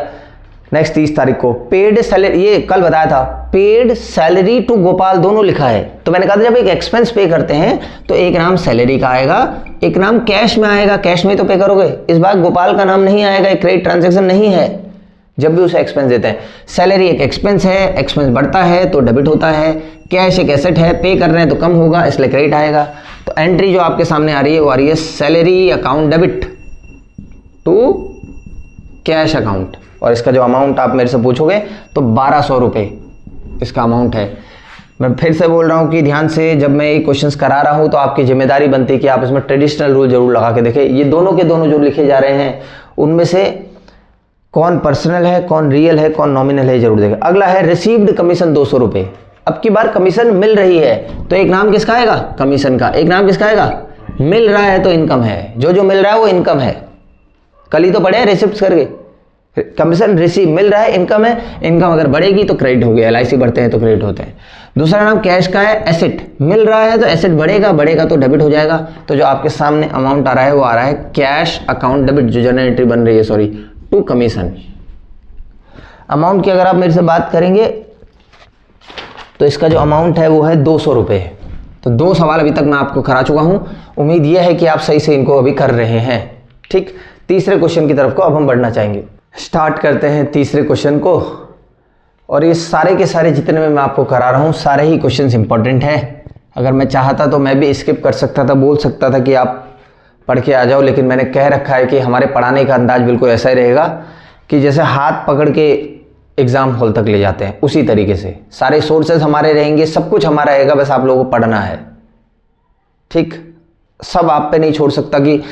नेक्स्ट 30 तारीख को पेड सैलरी, ये कल बताया था, पेड सैलरी टू गोपाल दोनों लिखा है। तो मैंने कहा था जब एक एक्सपेंस पे करते हैं तो एक नाम सैलरी का आएगा, एक नाम कैश में आएगा, कैश में तो पे करोगे। इस बार गोपाल का नाम नहीं आएगा, एक क्रेडिट ट्रांजैक्शन नहीं है जब भी उसे एक्सपेंस देते हैं। सैलरी एक एक्सपेंस है, एक्सपेंस बढ़ता है तो डेबिट होता है। कैश एक एसेट है, पे कर रहे हैं तो कम होगा, इसलिए क्रेडिट आएगा। तो एंट्री जो आपके सामने आ रही है वो आ रही है salary account debit to cash account, और इसका जो अमाउंट आप मेरे से पूछोगे तो 1200 रुपये इसका अमाउंट है। मैं फिर से बोल रहा हूँ कि ध्यान से जब मैं ये क्वेश्चंस करा रहा हूँ तो आपकी जिम्मेदारी बनती है कि आप इसमें ट्रेडिशनल रूल जरूर लगा के देखें। ये दोनों के दोनों जो लिखे जा रहे हैं उनमें से कौन पर्सनल है, कौन रियल है, कौन नॉमिनल है, जरूर देखें। अगला है रिसीव्ड कमीशन 200 रुपये। अब की बार कमीशन मिल रही है तो एक नाम किसका आएगा? कमीशन का। एक नाम किसका आएगा? मिल रहा है तो इनकम है, जो मिल रहा है वो इनकम है। कल ही तो पढ़े रिसिप्ट करके, कमीशन रिसीव मिल रहा है, इनकम है। इनकम अगर बढ़ेगी तो क्रेडिट होगी, LIC बढ़ते हैं तो क्रेडिट होते हैं। दूसरा नाम कैश का है, एसेट मिल रहा है तो एसेट बढ़ेगा, बढ़ेगा तो डेबिट हो जाएगा। तो जो आपके सामने अमाउंट आ रहा है वो आ रहा है कैश अकाउंट डेबिट, जो जनरल एंट्री बन रही है, सॉरी, टू कमीशन। अमाउंट की अगर आप मेरे से बात करेंगे तो इसका जो अमाउंट है वो है 200 रुपये। तो 2 सवाल अभी तक मैं आपको करा चुका हूं। उम्मीद यह है कि आप सही से इनको अभी कर रहे हैं। ठीक, तीसरे क्वेश्चन की तरफ को अब हम बढ़ना चाहेंगे। स्टार्ट करते हैं तीसरे क्वेश्चन को। और ये सारे के सारे जितने में मैं आपको करा रहा हूँ सारे ही क्वेश्चंस इंपॉर्टेंट हैं। अगर मैं चाहता तो मैं भी स्किप कर सकता था, बोल सकता था कि आप पढ़ के आ जाओ, लेकिन मैंने कह रखा है कि हमारे पढ़ाने का अंदाज बिल्कुल ऐसा ही रहेगा कि जैसे हाथ पकड़ के एग्ज़ाम हॉल तक ले जाते हैं उसी तरीके से। सारे सोर्सेज हमारे रहेंगे, सब कुछ हमारा रहेगा, बस आप लोगों को पढ़ना है। ठीक, सब आप पे नहीं छोड़ सकता कि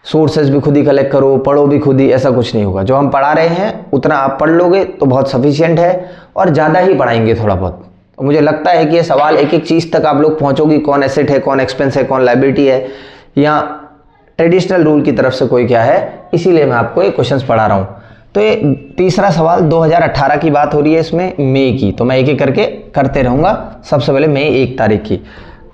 सोर्सेज भी खुद ही कलेक्ट करो, पढ़ो भी खुद ही, ऐसा कुछ नहीं होगा। जो हम पढ़ा रहे हैं उतना आप पढ़ लोगे तो बहुत सफिशिएंट है, और ज़्यादा ही पढ़ाएंगे थोड़ा बहुत। तो मुझे लगता है कि ये सवाल एक एक चीज़ तक आप लोग पहुँचोगी, कौन एसेट है, कौन एक्सपेंस है, कौन लायबिलिटी है, या ट्रेडिशनल रूल की तरफ से कोई क्या है, इसीलिए मैं आपको ये क्वेश्चंस पढ़ा रहा हूँ। तो ये तीसरा सवाल 2018 की बात हो रही है, इसमें मई की, तो मैं एक एक करके करते रहूँगा। सबसे पहले मई 1 तारीख की,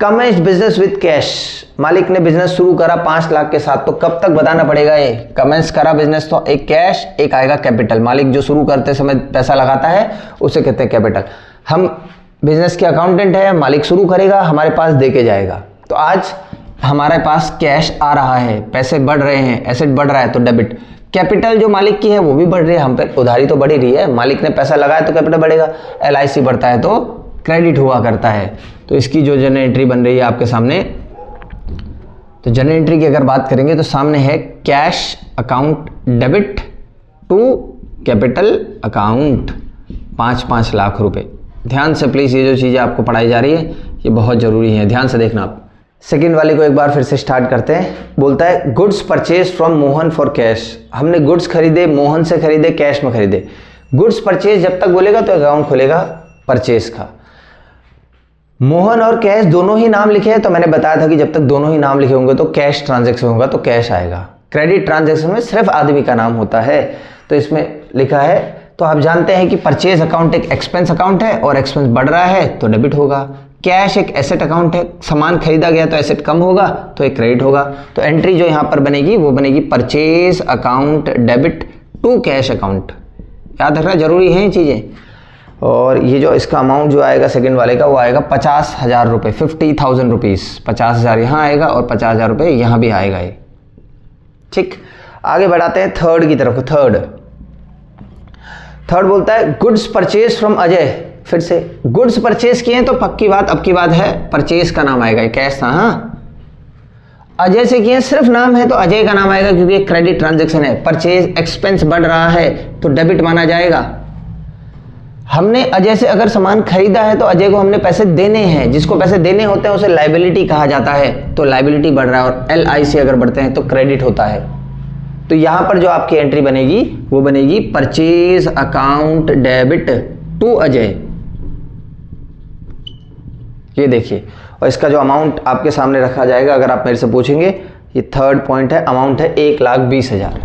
कमेंस बिजनेस विद कैश, मालिक ने बिजनेस शुरू करा 5 लाख के साथ। तो कब तक बताना पड़ेगा ये कमेंस करा बिजनेस? तो एक कैश, एक आएगा कैपिटल। मालिक जो शुरू करते समय पैसा लगाता है उसे कहते हैं कैपिटल। हम बिजनेस के अकाउंटेंट है, मालिक शुरू करेगा, हमारे पास दे के जाएगा। तो आज हमारे पास कैश आ रहा है, पैसे बढ़ रहे हैं, एसेट बढ़ रहा है तो डेबिट। कैपिटल जो मालिक की है वो भी बढ़ रही है, हम पे उधारी तो बढ़ ही रही है। मालिक ने पैसा लगाया तो कैपिटल बढ़ेगा, LIC बढ़ता है तो क्रेडिट हुआ करता है। तो इसकी जो जनरल एंट्री बन रही है आपके सामने, तो जनरल एंट्री की अगर बात करेंगे तो सामने है cash account debit to capital account 5-5 lakh रुपए। ध्यान से प्लीज़, ये जो चीज़ें आपको पढ़ाई जा रही है ये बहुत ज़रूरी है, ध्यान से देखना आप। सेकेंड वाले को एक बार फिर से स्टार्ट करते हैं। बोलता है goods purchase from Mohan for cash. हमने गुड्स खरीदे, मोहन से खरीदे, कैश में खरीदे। गुड्स परचेज जब तक बोलेगा तो अकाउंट खुलेगा परचेज का। मोहन और कैश दोनों ही नाम लिखे हैं, तो मैंने बताया था कि जब तक दोनों ही नाम लिखे होंगे तो कैश ट्रांजैक्शन होगा, तो कैश आएगा। क्रेडिट ट्रांजैक्शन में सिर्फ आदमी का नाम होता है, तो इसमें लिखा है। तो आप जानते हैं कि परचेज अकाउंट एक एक्सपेंस अकाउंट है और एक्सपेंस बढ़ रहा है तो डेबिट होगा। कैश एक एसेट अकाउंट है, सामान खरीदा गया तो एसेट कम होगा तो एक क्रेडिट होगा। तो एंट्री जो यहाँ पर बनेगी वो बनेगी purchase account debit to cash account. याद रखना जरूरी है ये चीज़ें। और ये जो इसका अमाउंट जो आएगा सेकंड वाले का वो आएगा 50,000 रुपये, 50,000 रुपीज़। 50,000 यहाँ आएगा और 50,000 रुपये यहाँ भी आएगा ये। ठीक, आगे बढ़ाते हैं थर्ड की तरफ। थर्ड बोलता है गुड्स परचेज फ्रॉम अजय। फिर से गुड्स परचेज किए हैं तो पक्की बात अब की बात है परचेज का नाम आएगा, कैश था। हाँ, अजय से किए सिर्फ नाम है तो अजय का नाम आएगा क्योंकि एक क्रेडिट ट्रांजैक्शन है। परचेज एक्सपेंस बढ़ रहा है तो डेबिट माना जाएगा। हमने अजय से अगर सामान खरीदा है तो अजय को हमने पैसे देने हैं, जिसको पैसे देने होते हैं उसे लायबिलिटी कहा जाता है। तो लायबिलिटी बढ़ रहा है और LIC अगर बढ़ते हैं तो क्रेडिट होता है। तो यहां पर जो आपकी एंट्री बनेगी वो बनेगी purchase account debit to Ajay. ये देखिए, और इसका जो अमाउंट आपके सामने रखा जाएगा, अगर आप मेरे से पूछेंगे, ये थर्ड पॉइंट है, अमाउंट है 1,20,000।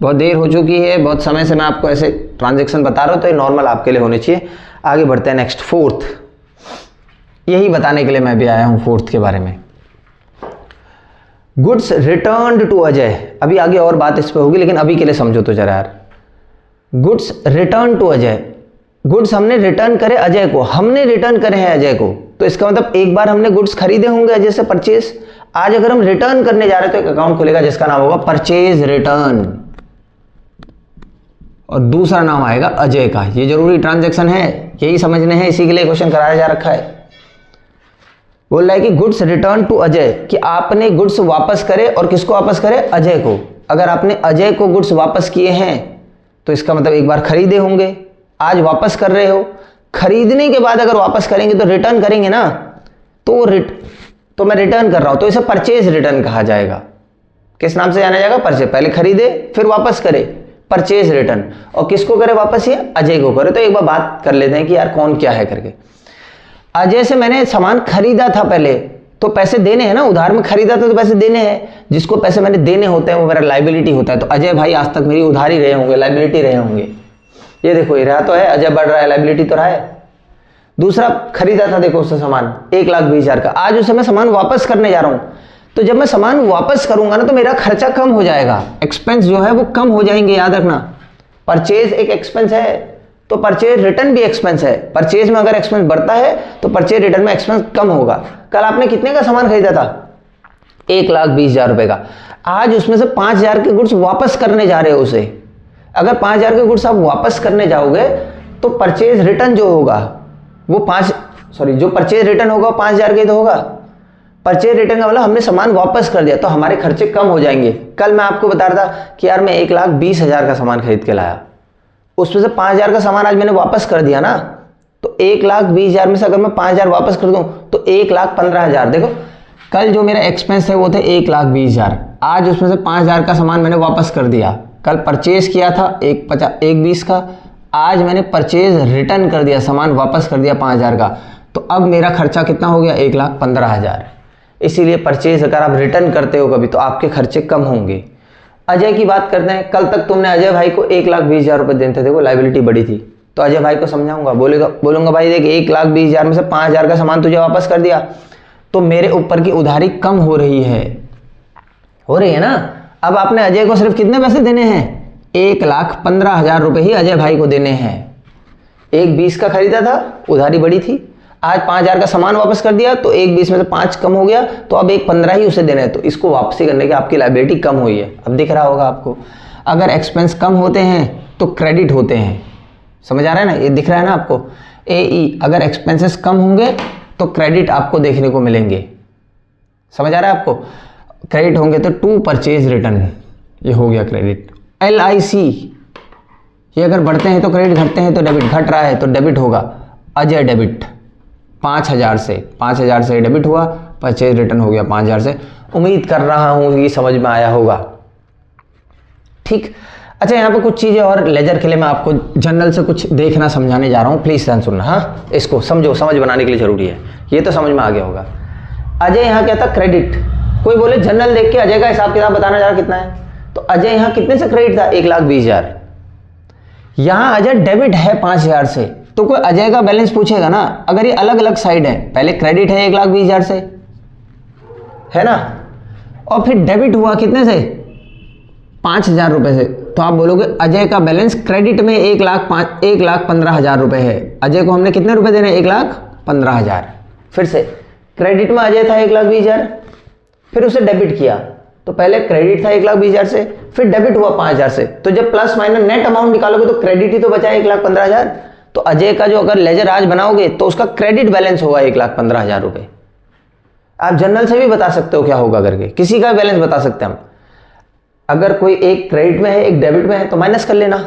बहुत देर हो चुकी है, बहुत समय से मैं आपको ऐसे ट्रांजैक्शन बता रहा हूँ, तो ये नॉर्मल आपके लिए होने चाहिए। आगे बढ़ते हैं नेक्स्ट, फोर्थ, यही बताने के लिए मैं भी आया हूँ फोर्थ के बारे में। गुड्स रिटर्न्ड टू अजय, अभी आगे और बात इस पे होगी, लेकिन अभी के लिए समझो तो जरा यार। Goods return to Ajay, goods हमने रिटर्न करे अजय को, हमने रिटर्न करे हैं अजय को, तो इसका मतलब एक बार हमने गुड्स खरीदे होंगे अजय से, परचेज। आज अगर हम रिटर्न करने जा रहे हैं तो एक अकाउंट खुलेगा जिसका नाम होगा परचेज रिटर्न, और दूसरा नाम आएगा अजय का। ये जरूरी ट्रांजैक्शन है, यही समझने हैं, इसी के लिए क्वेश्चन कराया जा रखा है। बोल रहा है कि गुड्स रिटर्न टू अजय, कि आपने गुड्स वापस करे, और किसको वापस करे? अजय को। अगर आपने अजय को गुड्स वापस किए हैं तो इसका मतलब एक बार खरीदे होंगे, आज वापस कर रहे हो। खरीदने के बाद अगर वापस करेंगे तो रिटर्न करेंगे ना, तो मैं रिटर्न कर रहा हूं, तो इसे परचेज रिटर्न कहा जाएगा। किस नाम से जाना जाएगा? परचेज, पहले खरीदे फिर वापस करे, परचेज रिटर्न। और किसको करे वापस? ये अजय को करे। तो एक बार बात कर लेते हैं कि यार कौन क्या है करके। अजय से मैंने सामान खरीदा था पहले, तो पैसे देने हैं ना, उधार में खरीदा था तो पैसे देने हैं। जिसको पैसे मैंने देने होते हैं वो मेरा लाइबिलिटी होता है। तो अजय भाई आज तक मेरी उधारी रहे होंगे, लाइबिलिटी रहे होंगे। ये देखो, ये रहा तो है, अजय बढ़ रहा है, लाइबिलिटी तो रहा है। दूसरा, खरीदा था देखो उससे सामान 1,20,000 का, आज उसे मैं सामान वापस करने जा रहा हूं। तो जब मैं सामान वापस करूंगा ना तो मेरा खर्चा कम हो जाएगा, एक्सपेंस जो है वो कम हो जाएंगे। याद रखना, परचेज एक एक्सपेंस है तो परचेज रिटर्न भी एक्सपेंस है। परचेज में अगर एक्सपेंस बढ़ता है तो परचेज रिटर्न में एक्सपेंस कम होगा। कल आपने कितने का सामान खरीदा था? 1,20,000 रुपए का। आज उसमें से 5,000 के गुड्स वापस करने जा रहे हो उसे। अगर 5,000 के गुड्स आप वापस करने जाओगे तो परचेज रिटर्न जो होगा वो जो परचेज रिटर्न होगा 5,000 के तो होगा। परचेज रिटर्न का मतलब हमने सामान वापस कर दिया तो हमारे खर्चे कम हो जाएंगे। कल मैं आपको बता रहा था कि यार मैं 1,20,000 का सामान खरीद के लाया, उसमें से 5,000 का सामान आज मैंने वापस कर दिया ना, तो 1,20,000 में से अगर मैं 5,000 वापस कर दूं तो 1,15,000। देखो, कल जो मेरा एक्सपेंस है वो थे 1,20,000, आज उसमें से 5,000 का सामान मैंने वापस कर दिया। कल परचेज किया था 1,20 का, आज मैंने परचेज रिटर्न कर दिया, सामान वापस कर दिया 5,000 का, तो अब मेरा खर्चा कितना हो गया? 1,15,000। इसीलिए परचेज अगर आप रिटर्न करते हो कभी तो आपके खर्चे कम होंगे। अजय की बात करते हैं। कल तक तुमने अजय भाई को 1,20,000 रुपये देते थे, देखो लाइबिलिटी बड़ी थी, तो अजय भाई को समझाऊंगा, बोलूंगा भाई देख 1,20,000 में से 5,000 का सामान तुझे वापस कर दिया तो मेरे ऊपर की उधारी कम हो रही है ना। अब आपने अजय को सिर्फ कितने पैसे देने हैं? 1,15,000 रुपये ही अजय भाई को देने हैं। 1,20 का खरीदा था, उधारी बड़ी थी, आज 5,000 का सामान वापस कर दिया तो 1,20 में से 5 कम हो गया, तो अब 1,15 ही उसे देना है। तो इसको वापसी करने की आपकी लायबिलिटी कम हुई है। अब दिख रहा होगा आपको, अगर एक्सपेंस कम होते हैं तो क्रेडिट होते हैं। समझ आ रहा है ना? ये दिख रहा है ना आपको? AE, अगर एक्सपेंसेस कम होंगे तो क्रेडिट आपको देखने को मिलेंगे। समझ आ रहा है आपको? क्रेडिट होंगे तो टू परचेज रिटर्न, ये हो गया क्रेडिट। LIC, ये अगर बढ़ते हैं तो क्रेडिट, घटते हैं तो डेबिट। घट रहा है तो डेबिट होगा, अजय डेबिट 5,000 से डेबिट हुआ, परचेज रिटर्न हो गया 5,000 से। उम्मीद कर रहा हूं कि समझ में आया होगा। ठीक, अच्छा यहाँ पे कुछ चीज़ें और लेजर के लिए मैं आपको जनरल से कुछ देखना समझाने जा रहा हूँ, प्लीज़ ध्यान सुनना। हाँ, इसको समझो, समझ बनाने के लिए ज़रूरी है, ये तो समझ में आ गया होगा। अजय यहाँ क्या था? क्रेडिट। कोई बोले जनरल देख के अजय का हिसाब किताब बताना जा रहा कितना है, तो अजय यहाँ कितने से क्रेडिट था? 1,20,000। यहाँ अजय डेबिट है 5,000 से, तो कोई अजय का बैलेंस पूछेगा ना। अगर ये अलग अलग साइड है, पहले क्रेडिट है 1,20,000 से, है ना, और फिर डेबिट हुआ कितने से? 5,000 रुपए से, तो आप बोलोगे अजय का बैलेंस क्रेडिट में 1,15,000 रुपए है। अजय को हमने कितने रुपए देने? 1,15,000। फिर से क्रेडिट में अजय था 1,20,000, फिर उसे डेबिट किया, तो पहले क्रेडिट था 1,20,000 से, फिर डेबिट हुआ 5,000 से। तो जब प्लस माइनस नेट अमाउंट निकालोगे तो क्रेडिट ही तो बचा 1,15,000। तो अजय का जो अगर लेजर आज बनाओगे तो उसका क्रेडिट बैलेंस होगा 1,15,000 रुपए। आप जनरल से भी बता सकते हो क्या होगा करके, किसी का बैलेंस बता सकते हैं हम। अगर कोई एक क्रेडिट में है एक डेबिट में है तो माइनस कर लेना,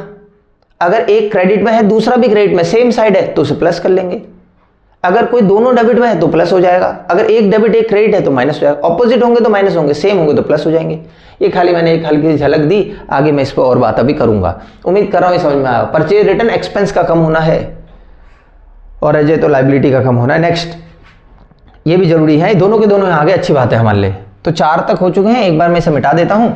अगर एक क्रेडिट में है दूसरा भी क्रेडिट में, सेम साइड है तो उसे प्लस कर लेंगे। अगर कोई दोनों डेबिट में है तो प्लस हो जाएगा, अगर एक डेबिट एक क्रेडिट है तो माइनस हो जाएगा। ऑपोजिट होंगे तो माइनस होंगे, सेम होंगे तो प्लस हो जाएंगे। ये खाली मैंने एक हल्की सी झलक दी, आगे मैं इस पर और बात अभी करूंगा। उम्मीद कर रहा हूं समझ में आया। परचेज रिटर्न एक्सपेंस का कम होना है और अजय तो लाइबिलिटी का कम होना है। नेक्स्ट, ये भी जरूरी है, दोनों के दोनों आगे, अच्छी बात है हमारे लिए। तो 4 तक हो चुके हैं, एक बार मैं इसे मिटा देता हूं,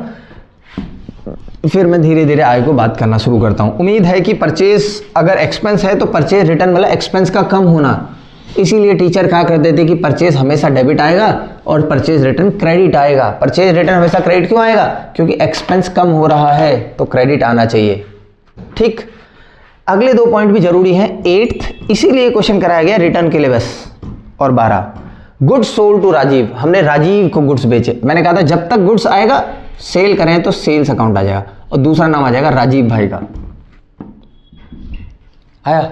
फिर मैं धीरे धीरे आगे को बात करना शुरू करता हूं। उम्मीद है कि परचेज अगर एक्सपेंस है तो परचेज रिटर्न मतलब एक्सपेंस का कम होना, इसीलिए टीचर क्या करते थे कि परचेज हमेशा डेबिट आएगा और परचेज रिटर्न क्रेडिट आएगा। परचेज रिटर्न हमेशा क्रेडिट क्यों आएगा? क्योंकि एक्सपेंस कम हो रहा है तो क्रेडिट आना चाहिए। ठीक, अगले 2 पॉइंट भी जरूरी हैं। 8th इसीलिए क्वेश्चन कराया गया रिटर्न के लिए बस। और 12 गुड्स सोल्ड टू राजीव, हमने राजीव को गुड्स बेचे। मैंने कहा था जब तक गुड्स आएगा सेल करें तो सेल्स अकाउंट आ जाएगा और दूसरा नाम आ जाएगा राजीव भाई का। आया?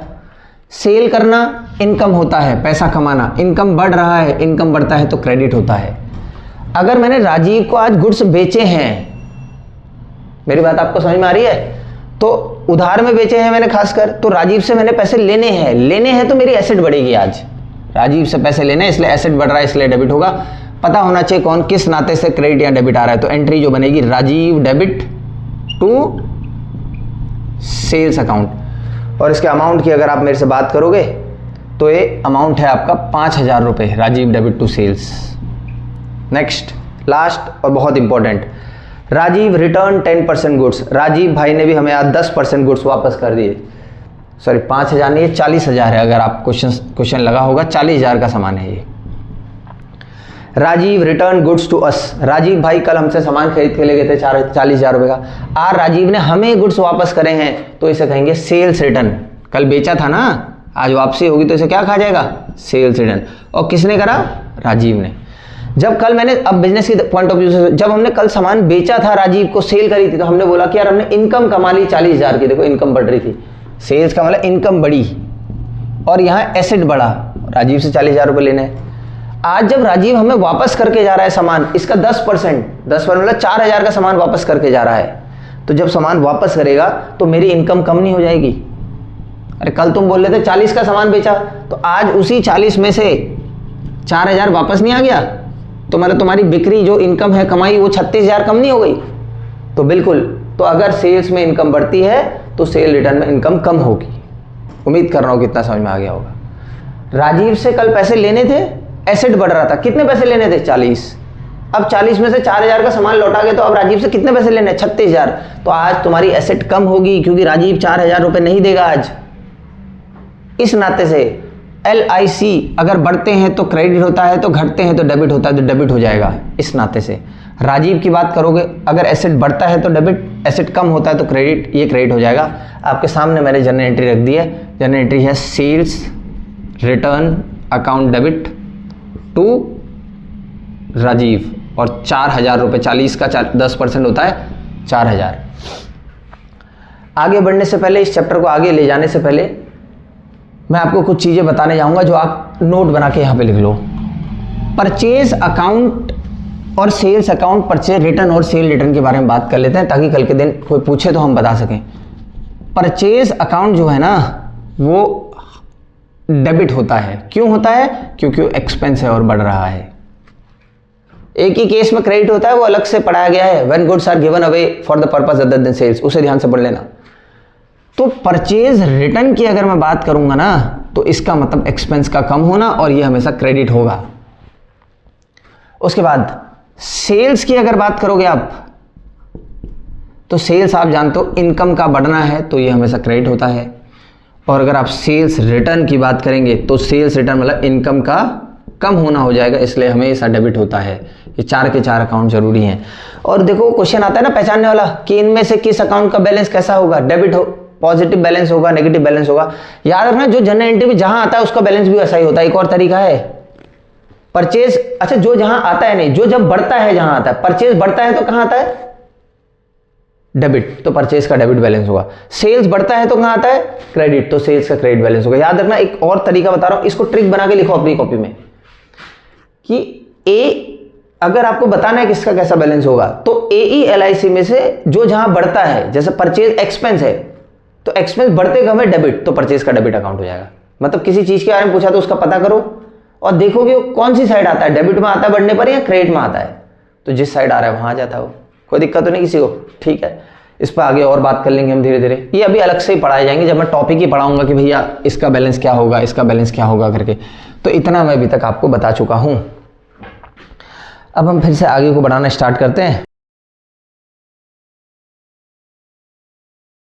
सेल करना इनकम होता है, पैसा कमाना, इनकम बढ़ रहा है, इनकम बढ़ता है तो क्रेडिट होता है। अगर मैंने राजीव को आज गुड्स बेचे हैं, मेरी बात आपको समझ में आ रही है, तो उधार में बेचे हैं मैंने खासकर, तो राजीव से मैंने पैसे लेने हैं तो मेरी एसेट बढ़ेगी। आज राजीव से पैसे लेने हैं इसलिए एसेट बढ़ रहा है, इसलिए डेबिट होगा। पता होना चाहिए कौन किस नाते से क्रेडिट या डेबिट आ रहा है। तो एंट्री जो बनेगी Rajiv debit to sales account. और इसके अमाउंट की अगर आप मेरे से बात करोगे तो ये अमाउंट है आपका 5,000 रुपये, Rajiv debit to sales. Next last और बहुत important, Rajiv return 10% goods. Rajiv भाई ने भी हमें आज 10% गुड्स वापस कर दिए। सॉरी 5,000 नहीं, ये 40,000 है। अगर आप क्वेश्चन लगा होगा 40,000 का सामान है ये। Rajiv return goods to us, राजीव भाई कल हमसे सामान खरीद के ले गए थे 40,000 रुपये का, आज राजीव ने हमें गुड्स वापस करे हैं तो इसे कहेंगे सेल्स रिटर्न। कल बेचा था ना, आज वापसी होगी तो इसे क्या कहा जाएगा? Sales return. और किसने करा? राजीव ने। जब कल मैंने, अब बिजनेस की पॉइंट ऑफ व्यू से, जब हमने कल सामान बेचा था राजीव को, सेल करी थी, तो हमने बोला कि यार हमने इनकम कमा ली 40,000 की। देखो इनकम बढ़ रही थी, सेल्स का मतलब इनकम बढ़ी और यहाँ एसेट बढ़ा। राजीव से 40,000 रुपये लेने हैं। आज जब राजीव हमें वापस करके जा रहा है सामान, इसका 10% मतलब 4,000 का सामान वापस करके जा रहा है, तो जब सामान वापस करेगा तो मेरी इनकम कम नहीं हो जाएगी? अरे कल तुम बोल रहे थे 40 का सामान बेचा, तो आज उसी 40 में से 4,000 वापस नहीं आ गया, तो मतलब तुम्हारी बिक्री जो इनकम है कमाई वो 36,000 कम नहीं हो गई? तो बिल्कुल। तो अगर सेल्स में इनकम बढ़ती है तो सेल रिटर्न में इनकम कम होगी। उम्मीद कर रहा हूं कितना समझ में आ गया होगा। राजीव से कल पैसे लेने थे, एसेट बढ़ रहा था, कितने पैसे लेने थे? 40। अब 40 में से 4,000 का सामान लौटा गए, तो अब राजीव से कितने पैसे लेने? 36,000। तो आज तुम्हारी एसेट कम होगी क्योंकि राजीव 4,000 रुपये नहीं देगा आज। इस नाते से LIC अगर बढ़ते हैं तो क्रेडिट होता है, तो घटते हैं तो डेबिट होता है, तो डेबिट हो जाएगा। इस नाते से राजीव की बात करोगे, अगर एसेट बढ़ता है तो डेबिट, एसेट कम होता है तो क्रेडिट, ये क्रेडिट हो जाएगा। आपके सामने मैंने जनरल एंट्री रख दी है। जनरल एंट्री है sales return account debit to Rajiv और 4,000 रुपये, 40 का 10% होता है 4,000। आगे बढ़ने से पहले, इस चैप्टर को आगे ले जाने से पहले मैं आपको कुछ चीज़ें बताने जाऊंगा जो आप नोट बना के यहाँ पे लिख लो। परचेज अकाउंट और सेल्स अकाउंट, परचेज रिटर्न और सेल रिटर्न के बारे में बात कर लेते हैं ताकि कल के दिन कोई पूछे तो हम बता सकें। परचेज अकाउंट जो है ना वो डेबिट होता है। क्यों होता है? क्योंकि वो एक्सपेंस है और बढ़ रहा है। एक ही केस में क्रेडिट होता है, वो अलग से पढ़ाया गया है, when goods are given away for the purpose other than sales, उसे ध्यान से पढ़ लेना। तो परचेज रिटर्न की अगर मैं बात करूंगा ना तो इसका मतलब एक्सपेंस का कम होना और ये हमेशा क्रेडिट होगा। उसके बाद सेल्स की अगर बात करोगे आप, तो सेल्स आप जानते हो इनकम का बढ़ना है तो ये हमेशा क्रेडिट होता है। और अगर आप सेल्स रिटर्न की बात करेंगे तो सेल्स रिटर्न मतलब इनकम का कम होना हो जाएगा, इसलिए हमेशा डेबिट होता है। ये 4 के 4 अकाउंट जरूरी हैं। और देखो क्वेश्चन आता है ना पहचानने वाला कि इनमें से किस अकाउंट का बैलेंस कैसा होगा, डेबिट हो, पॉजिटिव बैलेंस होगा, नेगेटिव बैलेंस होगा। याद रखना जो जनरल एंट्री में जहां आता है उसका बैलेंस भी वैसा ही होता है। एक और तरीका है परचेज, अच्छा जो जहां आता है नहीं, जो जब बढ़ता है जहां आता है, परचेज बढ़ता है तो कहां आता है? डेबिट, तो परचेज का डेबिट बैलेंस होगा। सेल्स बढ़ता है तो कहां आता है? क्रेडिट, तो सेल्स का क्रेडिट बैलेंस होगा। याद रखना, एक और तरीका बता रहा हूं, इसको ट्रिक बना के लिखो अपनी कॉपी में कि ए अगर आपको बताना है किसका कैसा बैलेंस होगा तो AE/LIC में से जो जहां बढ़ता है, जैसे परचेज एक्सपेंस है तो एक्सपेंस बढ़ते कम है डेबिट, तो परचेज का डेबिट अकाउंट हो जाएगा। मतलब किसी चीज के बारे में पूछा तो उसका पता करो और देखोगे कौन सी साइड आता है, डेबिट में आता है बढ़ने पर या क्रेडिट में आता है, तो जिस साइड आ रहा है वहां आ जाता है वो। कोई दिक्कत तो नहीं किसी को? ठीक है, इस पर आगे और बात कर लेंगे हम धीरे धीरे। ये अभी अलग से ही पढ़ाए जाएंगे जब मैं टॉपिक ही पढ़ाऊंगा कि भैया इसका बैलेंस क्या होगा, इसका बैलेंस क्या होगा करके। तो इतना मैं अभी तक आपको बता चुका हूँ। अब हम फिर से आगे को बढ़ाना स्टार्ट करते हैं।